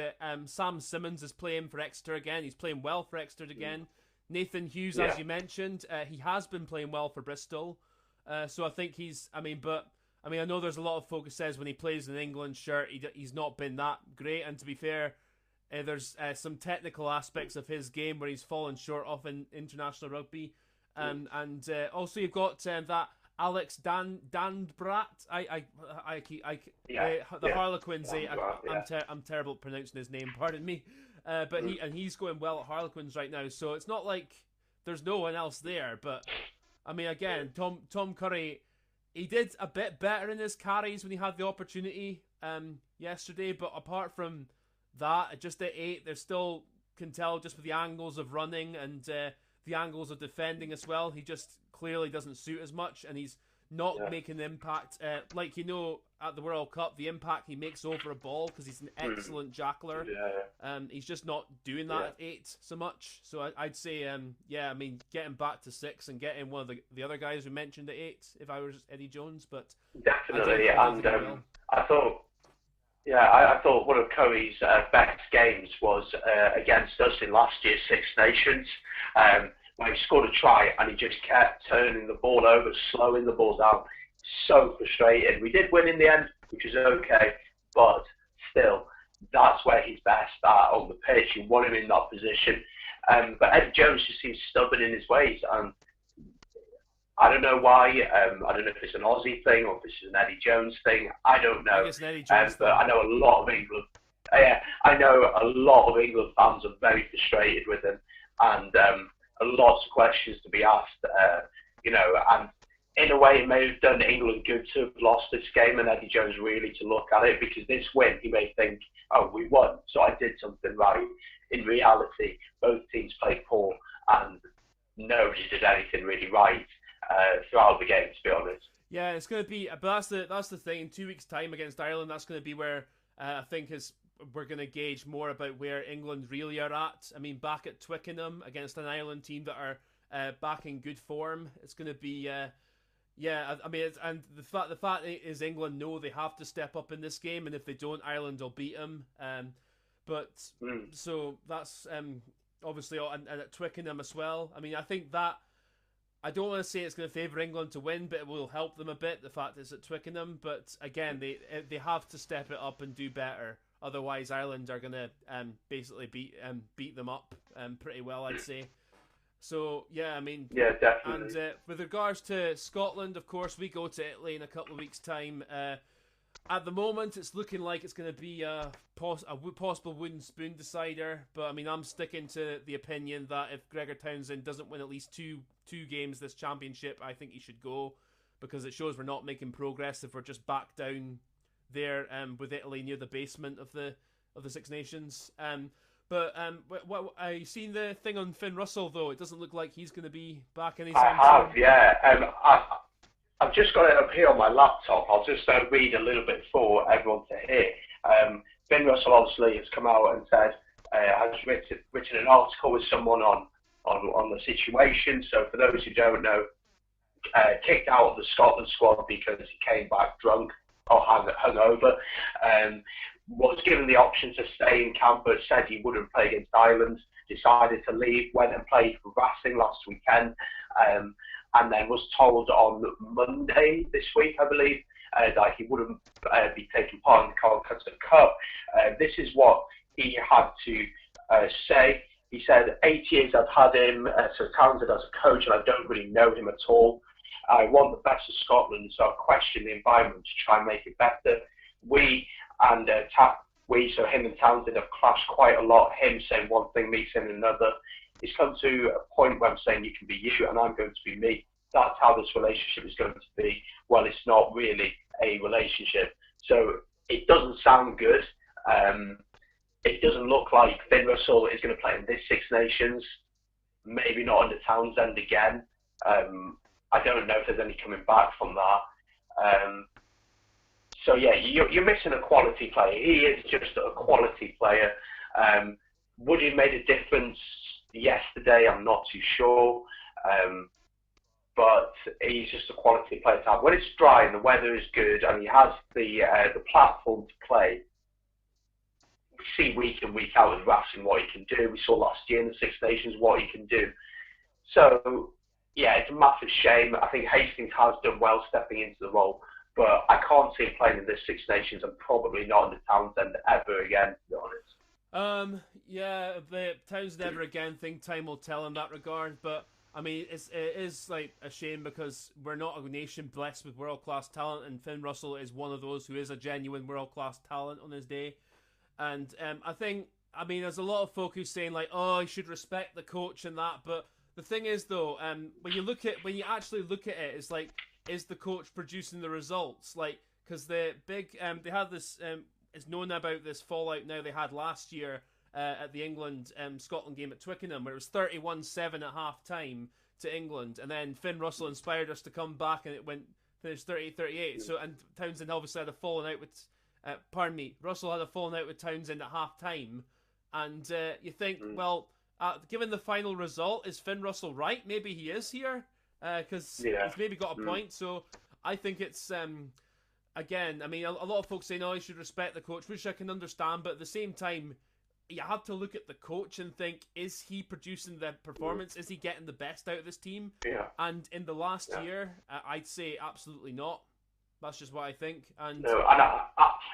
Sam Simmons is playing for Exeter again. He's playing well for Exeter again. Nathan Hughes, as you mentioned, he has been playing well for Bristol. So I think I know there's a lot of focus says when he plays in an England shirt, he's not been that great. And to be fair, there's some technical aspects of his game where he's fallen short of in international rugby. And also you've got that Alex Danbrat. The Harlequins. I'm terrible at pronouncing his name. Pardon me. But he's going well at Harlequins right now. So it's not like there's no one else there. But I mean, again, Tom Curry, he did a bit better in his carries when he had the opportunity yesterday. But apart from that, just at 8, they still can tell just with the angles of running and the angles of defending as well. He just clearly doesn't suit as much, and he's not making the impact. Like, you know, at the World Cup, the impact he makes over a ball, because he's an excellent jackler. He's just not doing that at 8 so much. So I'd say, I mean, getting back to 6 and getting one of the other guys we mentioned at 8, if I was Eddie Jones. But definitely, I thought one of Curry's best games was against us in last year's Six Nations, where he scored a try and he just kept turning the ball over, slowing the ball down. So frustrating. We did win in the end, which is okay, but still, that's where he's best at on the pitch. You want him in that position. But Eddie Jones just seems stubborn in his ways, and I don't know why. I don't know if it's an Aussie thing or if it's an Eddie Jones thing. I don't know. I think it's an Eddie Jones but I know a lot of England. I know a lot of England fans are very frustrated with him, and lots of questions to be asked. You know, and in a way, it may have done England good to have lost this game, and Eddie Jones really to look at it, because this win, he may think, oh, we won, so I did something right. In reality, both teams played poor, and nobody did anything really right throughout the game, to be honest. Yeah, it's going to be, but that's the thing. In 2 weeks' time against Ireland, that's going to be where I think we're going to gauge more about where England really are at. I mean, back at Twickenham against an Ireland team that are back in good form, it's going to be. I mean, and the fact is England know they have to step up in this game, and if they don't, Ireland will beat them. So that's obviously, and at Twickenham as well. I mean, I think that I don't want to say it's going to favour England to win, but it will help them a bit, the fact it's at Twickenham. But again, they have to step it up and do better. Otherwise, Ireland are going to basically beat them up pretty well, I'd say. So, I mean... Yeah, definitely. And with regards to Scotland, of course, we go to Italy in a couple of weeks' time. At the moment, it's looking like it's going to be a possible wooden spoon decider. But, I mean, I'm sticking to the opinion that if Gregor Townsend doesn't win at least two games this championship, I think he should go. Because it shows we're not making progress if we're just back down there with Italy near the basement of the Six Nations. But have you seen the thing on Finn Russell, though? It doesn't look like he's going to be back anytime soon. I have, yeah. I've just got it up here on my laptop. I'll just read a little bit for everyone to hear. Finn Russell obviously has come out and said has written an article with someone on the situation. So for those who don't know, kicked out of the Scotland squad because he came back drunk or hungover. Was given the option to stay in camp, but said he wouldn't play against Ireland. Decided to leave, went and played for Racing last weekend, and then was told on Monday this week, I believe, that he wouldn't be taking part in the Calcutta Cup. This is what he had to say. He said, 8 years I've had him, so Townsend as a coach, and I don't really know him at all. I want the best of Scotland, so I question the environment to try and make it better. So him and Townsend have clashed quite a lot, him saying one thing, me saying another. It's come to a point where I'm saying you can be you and I'm going to be me. That's how this relationship is going to be. Well, it's not really a relationship. So it doesn't sound good. It doesn't look like Finn Russell is going to play in this Six Nations. Maybe not under Townsend again. I don't know if there's any coming back from that. So yeah, you're missing a quality player. He is just a quality player. Would he have made a difference yesterday? I'm not too sure. But he's just a quality player to have. When it's dry and the weather is good and he has the platform to play, we see week in, week out with Racing what he can do. We saw last year in the Six Nations what he can do. So yeah, it's a massive shame. I think Hastings has done well stepping into the role. But I can't see him playing in this Six Nations and probably not in the Townsend ever again, to be honest. Yeah, the Townsend ever again thing, time will tell in that regard. But, I mean, it is like a shame because we're not a nation blessed with world-class talent, and Finn Russell is one of those who is a genuine world-class talent on his day. And I think, I mean, there's a lot of folk who saying, like, oh, you should respect the coach and that. But the thing is, though, when you actually look at it, it's like, is the coach producing the results? Like, because the big, they had this, it's known about this fallout now they had last year at the England-Scotland game at Twickenham, where it was 31-7 at half-time to England, and then Finn Russell inspired us to come back, and it finished 38-38. So, and Townsend obviously had a falling out with, Russell had a falling out with Townsend at half-time, and you think, well, given the final result, is Finn Russell right? Maybe he is here. Because he's maybe got a point, so I think it's again. I mean, a lot of folks say no, you should respect the coach, which I can understand, but at the same time, you have to look at the coach and think: is he producing the performance? Is he getting the best out of this team? Yeah. And in the last year, I'd say absolutely not. That's just what I think. And no, and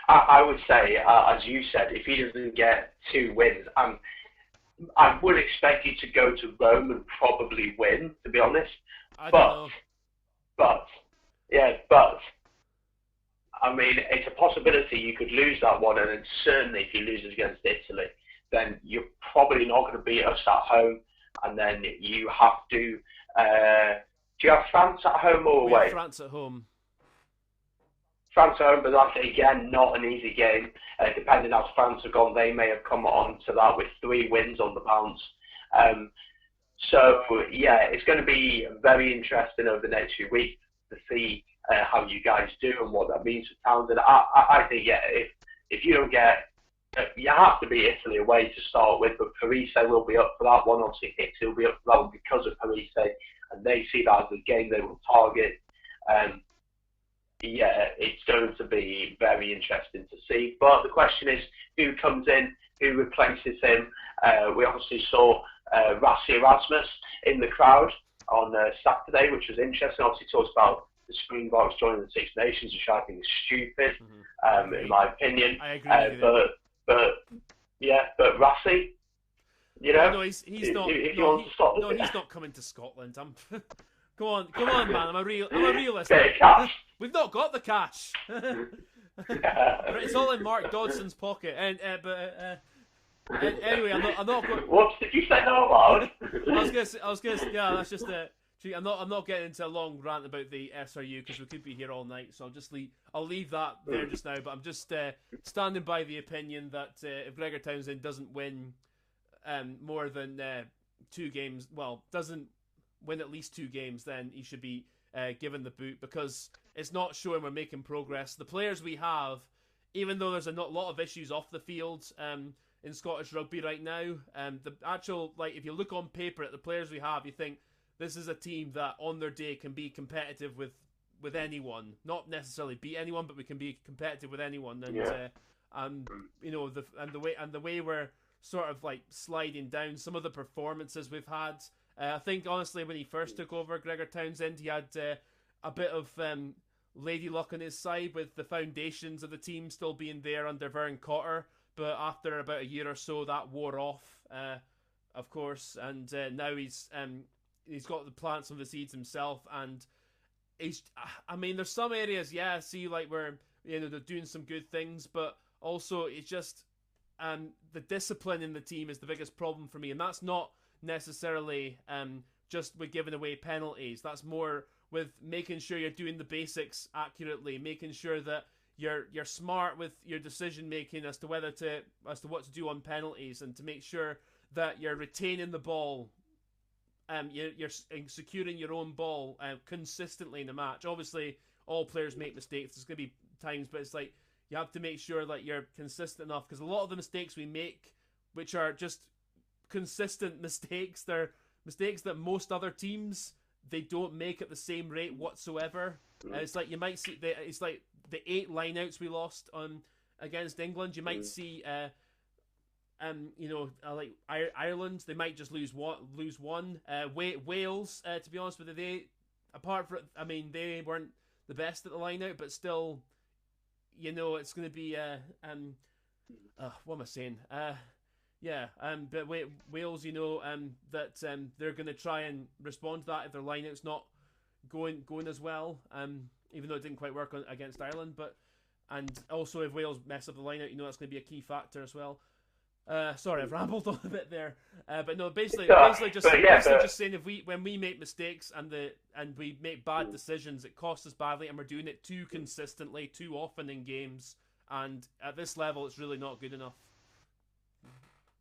I would say, as you said, if he doesn't get 2 wins, I would expect you to go to Rome and probably win, to be honest. I don't know. But, I mean, it's a possibility you could lose that one, and then certainly if you lose against Italy, then you're probably not going to beat us at home, and then you have to, do you have France at home or away? We have France at home. France at home, but that's, again, not an easy game. Depending how France have gone, they may have come on to that with 3 wins on the bounce. So, yeah, it's going to be very interesting over the next few weeks to see how you guys do and what that means for Townsend. I think, yeah, if you don't get, you have to beat Italy away to start with, but Parise will be up for that one. Obviously, Italy will be up for that one because of Parise, and they see that as a game they will target. Yeah, it's going to be very interesting to see. But the question is, who comes in, who replaces him? We obviously saw Rassi Erasmus in the crowd on Saturday, which was interesting. Obviously, talks about the Springboks joining the Six Nations, which I think is stupid, in my opinion. I agree with you. But Rassi, you know, no, he's not. If you want to stop, no, he's not coming to Scotland. Come on, man. I'm a realist. We've not got the cash. It's all in Mark Dodson's pocket. Anyway, I'm not going. What did you say no about? I was gonna. Yeah, that's just it. I'm not getting into a long rant about the SRU because we could be here all night. So I'll leave that there just now. But I'm just standing by the opinion that if Gregor Townsend doesn't win more than 2 games, doesn't win at least 2 games, then he should be given the boot because it's not showing we're making progress. The players we have, even though there's a lot of issues off the field, in Scottish rugby right now. The actual, like, if you look on paper at the players we have, you think this is a team that on their day can be competitive with anyone. Not necessarily beat anyone, but we can be competitive with anyone. And the way we're sort of like sliding down some of the performances we've had. I think honestly, when he first took over, Gregor Townsend, he had a bit of lady luck on his side with the foundations of the team still being there under Vern Cotter. But after about a year or so, that wore off, of course, and now he's got the plants of the seeds himself, and there's some areas, I see like where they're doing some good things, but also it's just the discipline in the team is the biggest problem for me, and that's not necessarily just with giving away penalties. That's more with making sure you're doing the basics accurately, making sure that you're smart with your decision making as to what to do on penalties, and to make sure that you're retaining the ball, you're securing your own ball consistently in a match. Obviously, all players make mistakes. There's going to be times, but it's like you have to make sure that you're consistent enough, because a lot of the mistakes we make, which are just consistent mistakes, they're mistakes that most other teams they don't make at the same rate whatsoever. It's like you might see it's like the 8 lineouts we lost on against England. You might see, like Ireland, they might just lose one. Wales, to be honest with you, they weren't the best at the lineout, but still, it's going to be what am I saying? But Wales, that they're going to try and respond to that if their lineout's not going as well. Even though it didn't quite work against Ireland, and also if Wales mess up the lineout, that's going to be a key factor as well. Sorry, I've rambled on a bit there, but no, basically just saying when we make mistakes and we make bad decisions, it costs us badly, and we're doing it too consistently, too often in games, and at this level, it's really not good enough.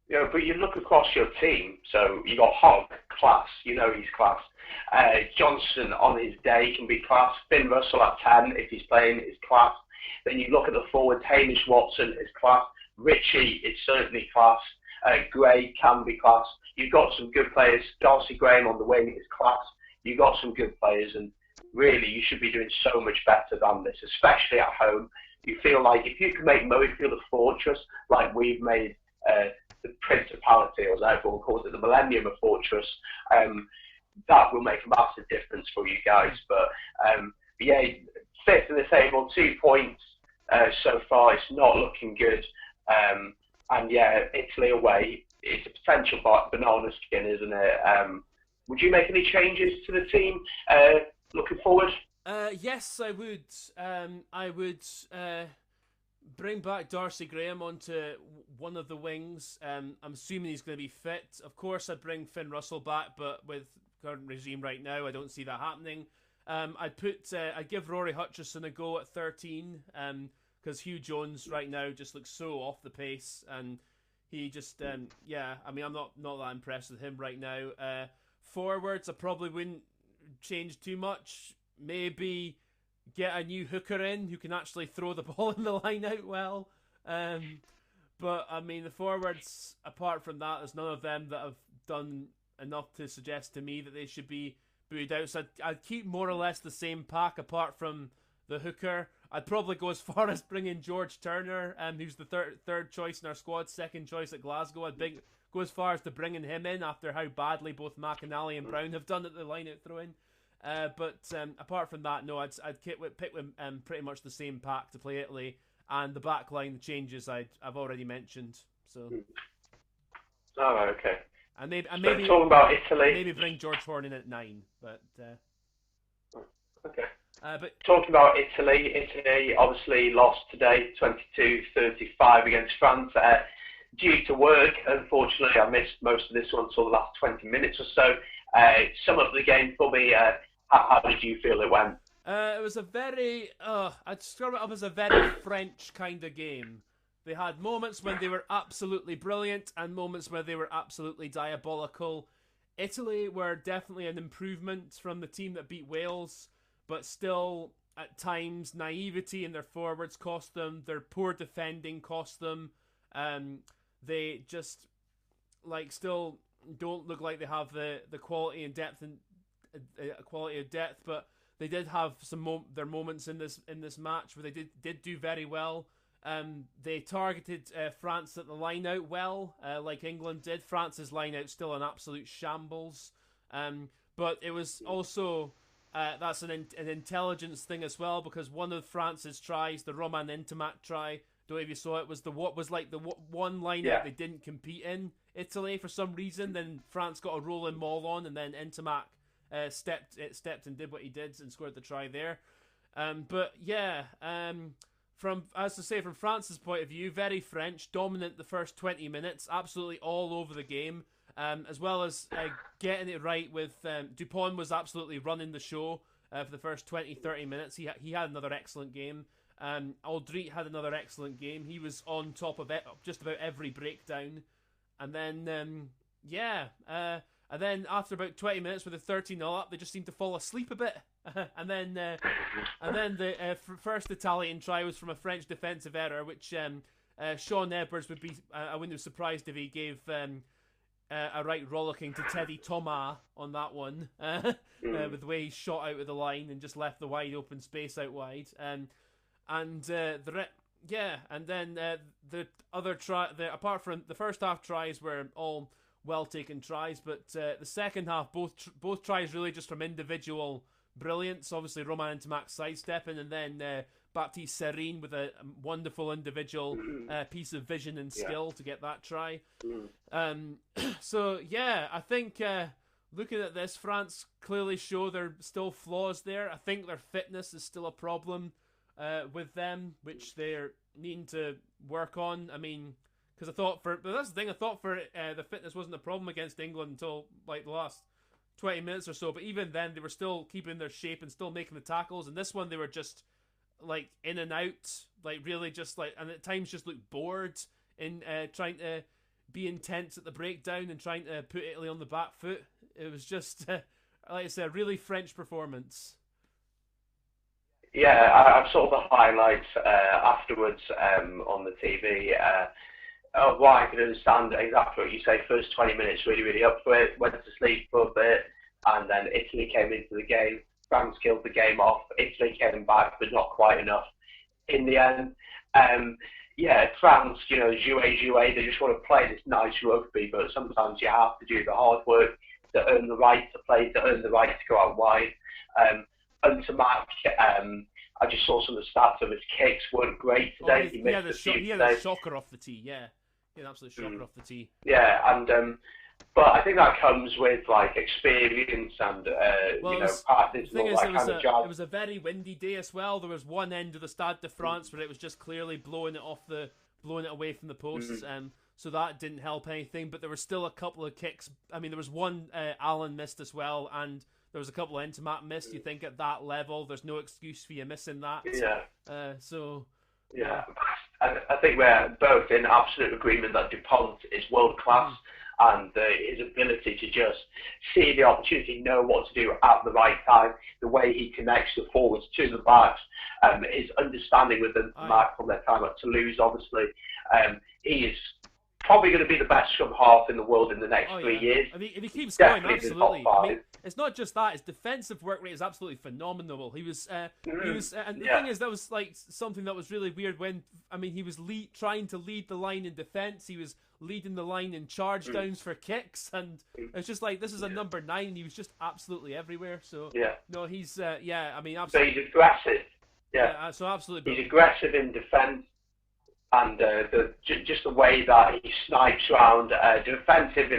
Yeah, but you look across your team, so you got Hogg, class, he's class. Johnson on his day can be class. Finn Russell at 10, if he's playing, is class. Then you look at the forward, Hamish Watson is class. Richie is certainly class. Gray can be class. You've got some good players. Darcy Graham on the wing is class. You've got some good players, and really you should be doing so much better than this, especially at home. You feel like if you can make Murrayfield a fortress, like we've made the Principality, or as everyone calls it, the Millennium a fortress, that will make a massive difference for you guys. But fifth in the table, 2 points so far. It's not looking good. Italy away, it's a potential banana skin, isn't it? Would you make any changes to the team looking forward? Yes, I would. I would bring back Darcy Graham onto one of the wings. I'm assuming he's going to be fit. Of course, I'd bring Finn Russell back, but with current regime right now, I don't see that happening. I'd give Rory Hutchison a go at 13, because Hugh Jones right now just looks so off the pace, and he just, I'm not that impressed with him right now. Forwards, I probably wouldn't change too much. Maybe get a new hooker in who can actually throw the ball in the line out well. But the forwards, apart from that, there's none of them that have done enough to suggest to me that they should be booed out. So I'd keep more or less the same pack apart from the hooker. I'd probably go as far as bringing George Turner, who's the third choice in our squad, second choice at Glasgow. I'd go as far as to bringing him in after how badly both McInally and Brown have done at the line-out throw-in. But apart from that, no, I'd pick with pretty much the same pack to play Italy, and the back line changes I've already mentioned. So. Oh, okay. And maybe talking about Italy, maybe bring George Horn in at 9, but. Okay. But talking about Italy obviously lost today, 22-35 against France. Due to work, unfortunately, I missed most of this one until the last 20 minutes or so. Sum up the game for me. How did you feel it went? It was a very, I'd describe it up as a very French kind of game. They had moments when they were absolutely brilliant and moments where they were absolutely diabolical. Italy were definitely an improvement from the team that beat Wales, but still, at times, naivety in their forwards cost them. Their poor defending cost them. they just like still don't look like they have the quality and depth and quality of depth, but they did have their moments in this match where they did do very well. They targeted France at the line out well, like England did. France's line out still an absolute shambles, but it was also that's an intelligence thing as well, because one of France's tries, the Romain Ntamack try, don't know if you saw it, was the one line out they didn't compete in Italy for some reason. Then France got a rolling maul on, and then Ntamack stepped and did what he did and scored the try there. But yeah, from France's point of view, very French, dominant the first 20 minutes, absolutely all over the game, as well as getting it right with Dupont was absolutely running the show for the first 20-30 minutes. He had another excellent game. Aldrit had another excellent game. He was on top of just about every breakdown. And then, and then after about 20 minutes with a 13-0 up, they just seemed to fall asleep a bit. and then the first Italian try was from a French defensive error, which Sean Edwards would be. I wouldn't have surprised if he gave a right rollicking to Teddy Thomas on that one, with the way he shot out of the line and just left the wide open space out wide. And then the other try, apart from the first half tries were all well taken tries, but the second half both tries really just from individual brilliance. Obviously Romain Ntamack sidestepping, and then Baptiste Serine with a wonderful individual piece of vision and skill to get that try. So yeah, I think looking at this, France clearly show there are still flaws there. I think their fitness is still a problem with them, which they're needing to work on. I mean, because but that's the thing, I thought the fitness wasn't a problem against England until like the last 20 minutes or so, but even then they were still keeping their shape and still making the tackles, and this one they were just like in and out, like really just like, and at times just looked bored in trying to be intense at the breakdown and trying to put Italy on the back foot. It was just like I said, a really French performance. Yeah, I saw the highlights afterwards on the TV. What I could understand exactly what you say. First 20 minutes really, really up for it. Went to sleep for a bit, and then Italy came into the game. France killed the game off. Italy came back, but not quite enough in the end. France, jouer, they just want to play this nice rugby, but sometimes you have to do the hard work to earn the right to play, to earn the right to go out wide. Ntamack, I just saw some of the stats of his kicks weren't great today. He had a shocker off the tee, yeah. He had an absolute shocker off the tee. Yeah, and but I think that comes with like experience and practice and all that kind of job. It was a very windy day as well. There was one end of the Stade de France where it was just clearly blowing it away from the posts, so that didn't help anything. But there were still a couple of kicks. I mean, there was one Allen missed as well, and there was a couple of Ntamack missed. You think at that level, there's no excuse for you missing that. Yeah. Yeah. I think we're both in absolute agreement that Dupont is world class, and his ability to just see the opportunity, know what to do at the right time, the way he connects the forwards to the backs, his understanding with the mark from their time at Toulouse, obviously. He is probably going to be the best scrum half in the world in the next 3 years. I mean, if he keeps going, absolutely. I mean, it's not just that; his defensive work rate is absolutely phenomenal. He was, and the thing is, that was like something that was really weird when, I mean, he was trying to lead the line in defense. He was leading the line in charge downs for kicks, and it's just like, this is a number 9, and he was just absolutely everywhere. So no, he's I mean, absolutely. So he's aggressive. Yeah, so absolutely. He's aggressive in defense. And just the way that he snipes around, defensive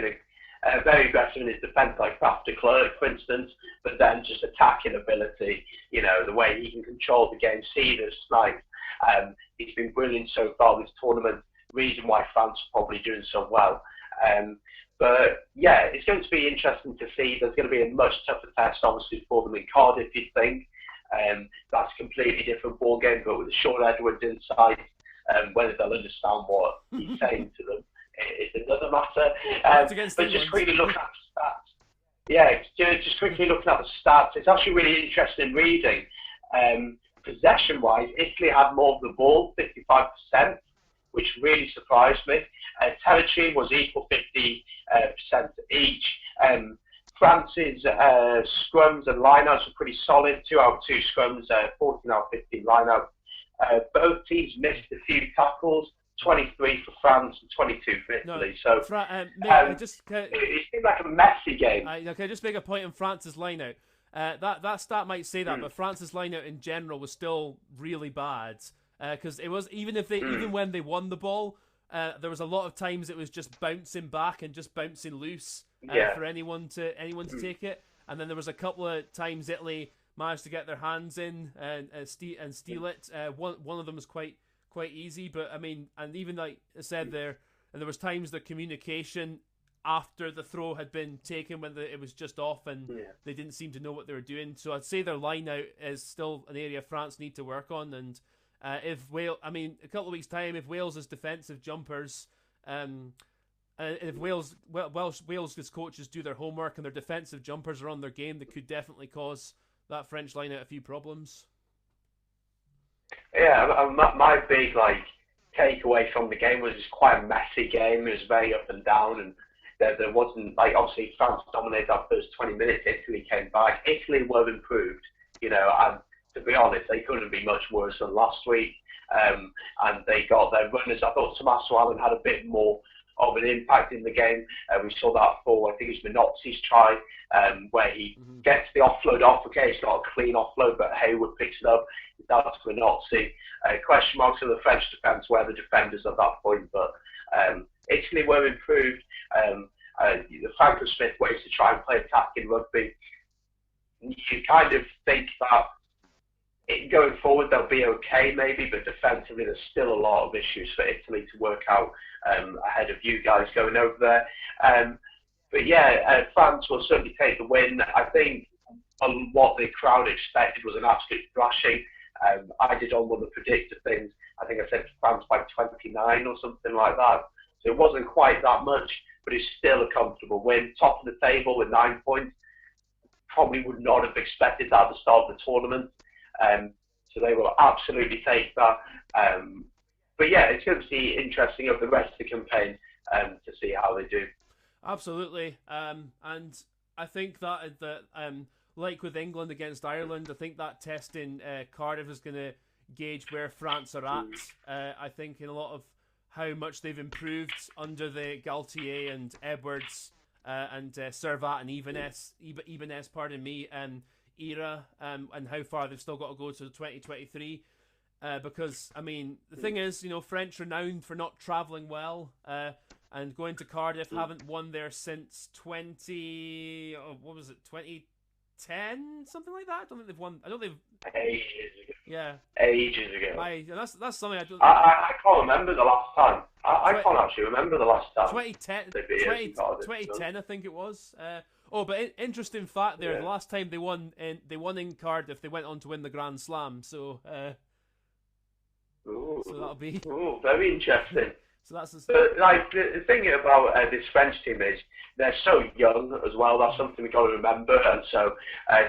very aggressive in his defence, like Krafft de Klerk, for instance, but then just attacking ability, the way he can control the game, see the snipes. He's been brilliant so far this tournament, reason why France are probably doing so well. But yeah, it's going to be interesting to see. There's going to be a much tougher test, obviously, for them in Cardiff, you think. That's a completely different ball game, but with Sean Edwards inside, whether they'll understand what he's saying to them is another matter. But just quickly looking at the stats. Yeah, just quickly looking at the stats, it's actually really interesting reading. Possession-wise, Italy had more of the ball, 55%, which really surprised me. Territory was equal 50% each. France's scrums and lineouts were pretty solid. 2 out of 2 scrums, 14 out of 15 lineouts. Both teams missed a few tackles. 23 for France and 22 for Italy. So it seemed like a messy game. Okay, just make a point on France's lineout. That stat might say that, but France's lineout in general was still really bad because it was even when they won the ball, there was a lot of times it was just bouncing back and just bouncing loose for anyone to take it, and then there was a couple of times Italy managed to get their hands in and steal it. One of them was quite easy, but I mean, and even like I said there was times the communication after the throw had been taken when it was just off and they didn't seem to know what they were doing. So I'd say their line out is still an area France need to work on. And if Wales, I mean, a couple of weeks' time, if Wales's defensive jumpers, if Wales's coaches do their homework and their defensive jumpers are on their game, that could definitely cause that French line out a few problems. Yeah, my big takeaway from the game was it's quite a messy game. It was very up and down, and there wasn't obviously France dominated that first 20 minutes. Italy came back. Italy were improved, and to be honest, they couldn't be much worse than last week. And they got their runners. I thought Tommaso Allen had a bit more of an impact in the game. We saw that for, I think it was Minozzi's try, where he gets the offload off. Okay, it's not a clean offload, but Hayward picks it up. That's Minozzi. Question marks on the French defence, where the defenders at that point, but Italy were improved. The Franco Smith ways to try and play attacking rugby. You kind of think that going forward they'll be okay maybe, but defensively there's still a lot of issues for Italy to work out ahead of you guys going over there. But yeah, France will certainly take the win. I think what the crowd expected was an absolute thrashing. I did on one of the predictive things. I think I said France by 29 or something like that. So it wasn't quite that much, but it's still a comfortable win. Top of the table with 9 points. Probably would not have expected that at the start of the tournament. So they will absolutely take that. But yeah, it's going to be interesting over the rest of the campaign to see how they do. Absolutely. And I think that like with England against Ireland, I think that test in Cardiff is going to gauge where France are at. I think in a lot of how much they've improved under the Galtier and Edwards and Servat and Ibanez, era, and how far they've still got to go to 2023. Because, I mean, the thing is, French renowned for not travelling well, and going to Cardiff, haven't won there since 2010, something like that. I don't think they've won. I don't think they've. Ages ago. Yeah. Ages ago. That's something I don't. I can't remember the last time. I can't actually remember the last time. 2010, I think it was. But interesting fact there. Yeah. The last time they won in Cardiff, they went on to win the Grand Slam. So. So that'll be. Very interesting. So that's the thing about this French team is they're so young as well. That's something we've got to remember. And so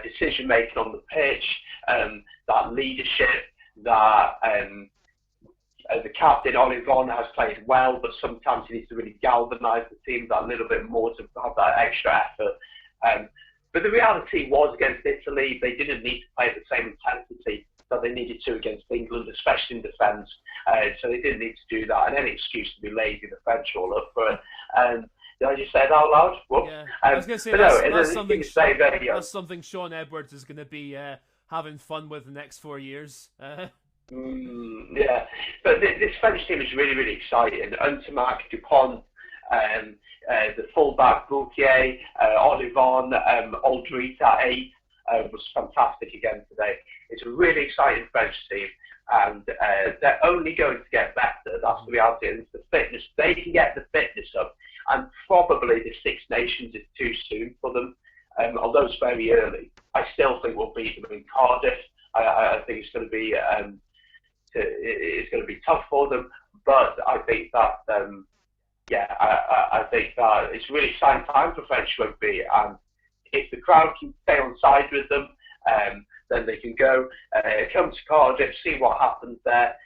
decision making on the pitch, that leadership, that the captain Olivon has played well, but sometimes he needs to really galvanise the team that little bit more to have that extra effort. But the reality was against Italy, they didn't need to play at the same intensity that they needed to against England, especially in defence. So they didn't need to do that. And any excuse to be lazy, the French all up for it. Did I just say that out loud? Whoops. Yeah, I was going to say that's something Sean Edwards is going to be having fun with the next 4 years. Yeah, but this French team is really, really exciting. Untermark, Dupont, the fullback Gauthier, Olivon, Aldrit at 8 was fantastic again today. It's a really exciting French team, and they're only going to get better. That's the reality. And it's the fitness. They can get the fitness up, and probably the Six Nations is too soon for them. Although it's very early, I still think we'll beat them in Cardiff. I think it's going to be tough for them, but I think that I think that it's a really exciting time for French rugby, and if the crowd can stay on side with them, then they can come to Cardiff, see what happens there,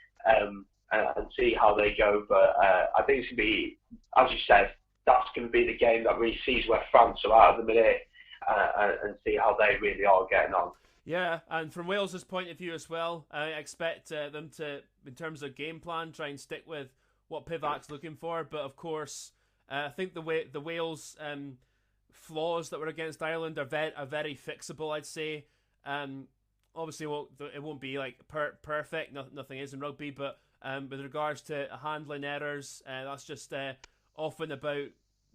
and see how they go. But I think it's going to be, as you said, that's going to be the game that really sees where France are at the minute and see how they really are getting on. Yeah, and from Wales's point of view as well, I expect them to, in terms of game plan, try and stick with what Pivac's looking for. But of course, I think the Wales flaws that were against Ireland are very fixable, I'd say. Obviously, it won't be like perfect. Nothing is in rugby, but with regards to handling errors, that's just often about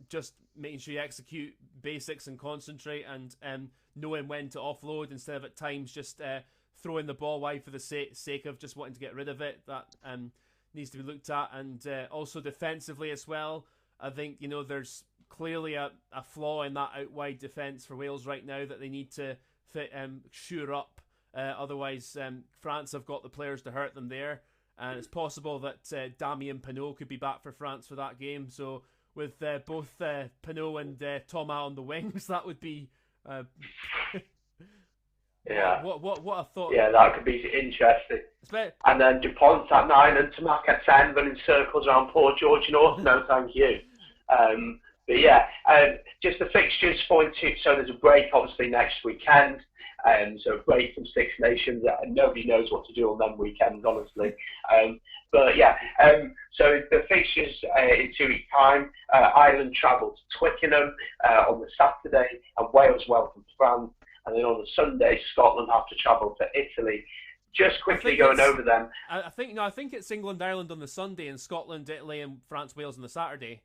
just making sure you execute basics and concentrate and knowing when to offload instead of at times just throwing the ball wide for the sake of just wanting to get rid of it. That needs to be looked at. And also defensively as well, I think, there's clearly a flaw in that out wide defence for Wales right now that they need to shore up. Otherwise, France have got the players to hurt them there. And it's possible that Damien Penaud could be back for France for that game. So with both Penaud and Thomas on the wings, that would be yeah. What a thought. Yeah, that could be interesting. And then Dupont's at 9 and Tamak at 10, running circles around poor George North. No, thank you. But yeah, just the fixtures point to, so there's a break obviously next weekend. So a break from Six Nations. Nobody knows what to do on them weekends, honestly. But yeah, so the fixtures in 2 weeks' time. Ireland travel to Twickenham on the Saturday, and Wales welcome France. And then on the Sunday, Scotland have to travel to Italy. Just quickly going over them. I think it's England, Ireland on the Sunday, and Scotland, Italy, and France, Wales on the Saturday.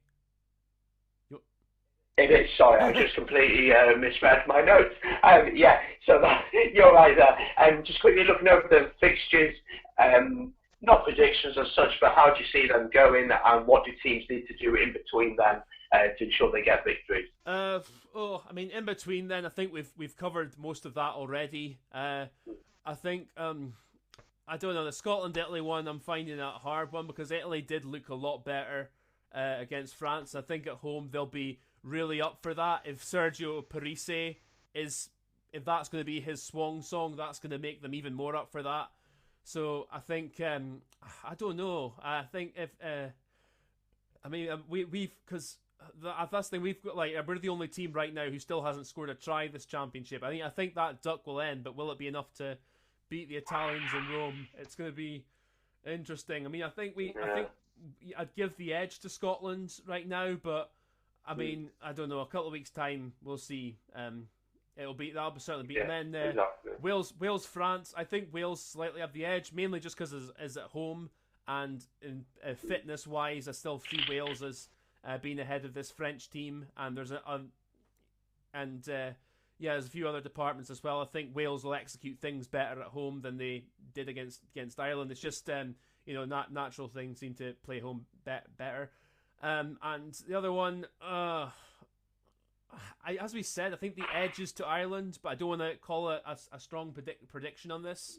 It is, sorry, I just completely misread my notes. Yeah, so you're right there. Just quickly looking over the fixtures, not predictions as such, but how do you see them going, and what do teams need to do in between them to ensure they get victories? In between then, I think we've covered most of that already. I think, I don't know, the Scotland-Italy one, I'm finding that a hard one because Italy did look a lot better against France. I think at home they'll be really up for that. If Sergio Parisse if that's going to be his swan song, that's going to make them even more up for that. So I think I don't know. I think if because that's the thing, we've got, like, we're the only team right now who still hasn't scored a try this championship. I think that duck will end, but will it be enough to beat the Italians in Rome? It's going to be interesting. I think I'd give the edge to Scotland right now, but I don't know. A couple of weeks' time, we'll see. That'll certainly be. Yeah, and then exactly. Wales, France. I think Wales slightly have the edge, mainly just because it's at home, and in fitness wise, I still see Wales as being ahead of this French team. And there's there's a few other departments as well. I think Wales will execute things better at home than they did against Ireland. It's just natural things seem to play home better. And the other one, as we said, I think the edge is to Ireland, but I don't want to call it a strong prediction on this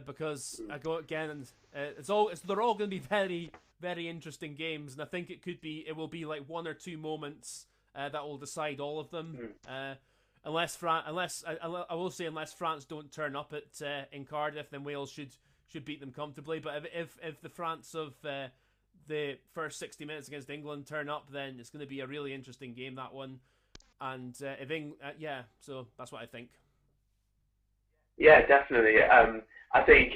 because I go again, and they're all going to be very, very interesting games, and I think it will be like one or two moments that will decide all of them. Unless unless France don't turn up in Cardiff, then Wales should beat them comfortably. But if the France of the first 60 minutes against England turn up, then it's going to be a really interesting game, that one. And so that's what I think. Yeah, definitely. I think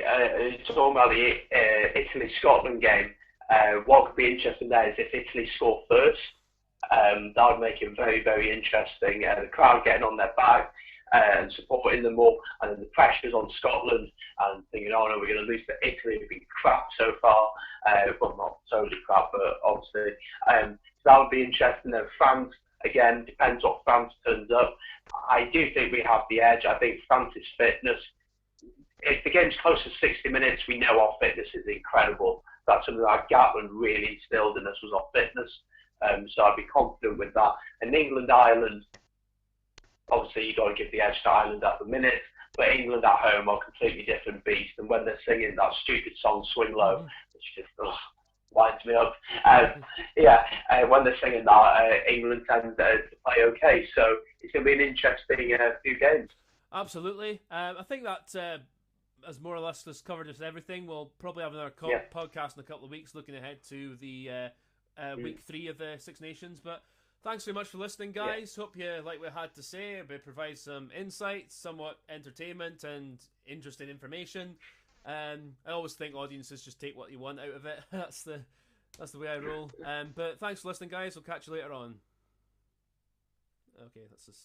talking about the Italy-Scotland game, what could be interesting there is if Italy score first. That would make it very, very interesting. The crowd getting on their back and supporting them more, and then the pressure's on Scotland and thinking, oh no, we're going to lose to Italy. We've been crap so far. Well, not totally crap, but obviously. So that would be interesting. Then France, again, depends what France turns up. I do think we have the edge. I think France's fitness, if the game's close to 60 minutes, we know our fitness is incredible. That's something that Gatland really instilled in us, was our fitness. So I'd be confident with that. And England, Ireland, obviously you've got to give the edge to Ireland at the minute, but England at home are a completely different beast. And when they're singing that stupid song Swing Low, which just winds me up, when they're singing that, England tend to play okay. So it's going to be an interesting few games. Absolutely. I think that has more or less just covered us everything. We'll probably have another podcast in a couple of weeks, looking ahead to the week 3 of the Six Nations. But thanks very much for listening, guys. Hope you like what I had to say. It provides some insights, somewhat entertainment, and interesting information. I always think audiences just take what you want out of it. That's the way I roll. But thanks for listening, guys. We'll catch you later on. Okay, that's just...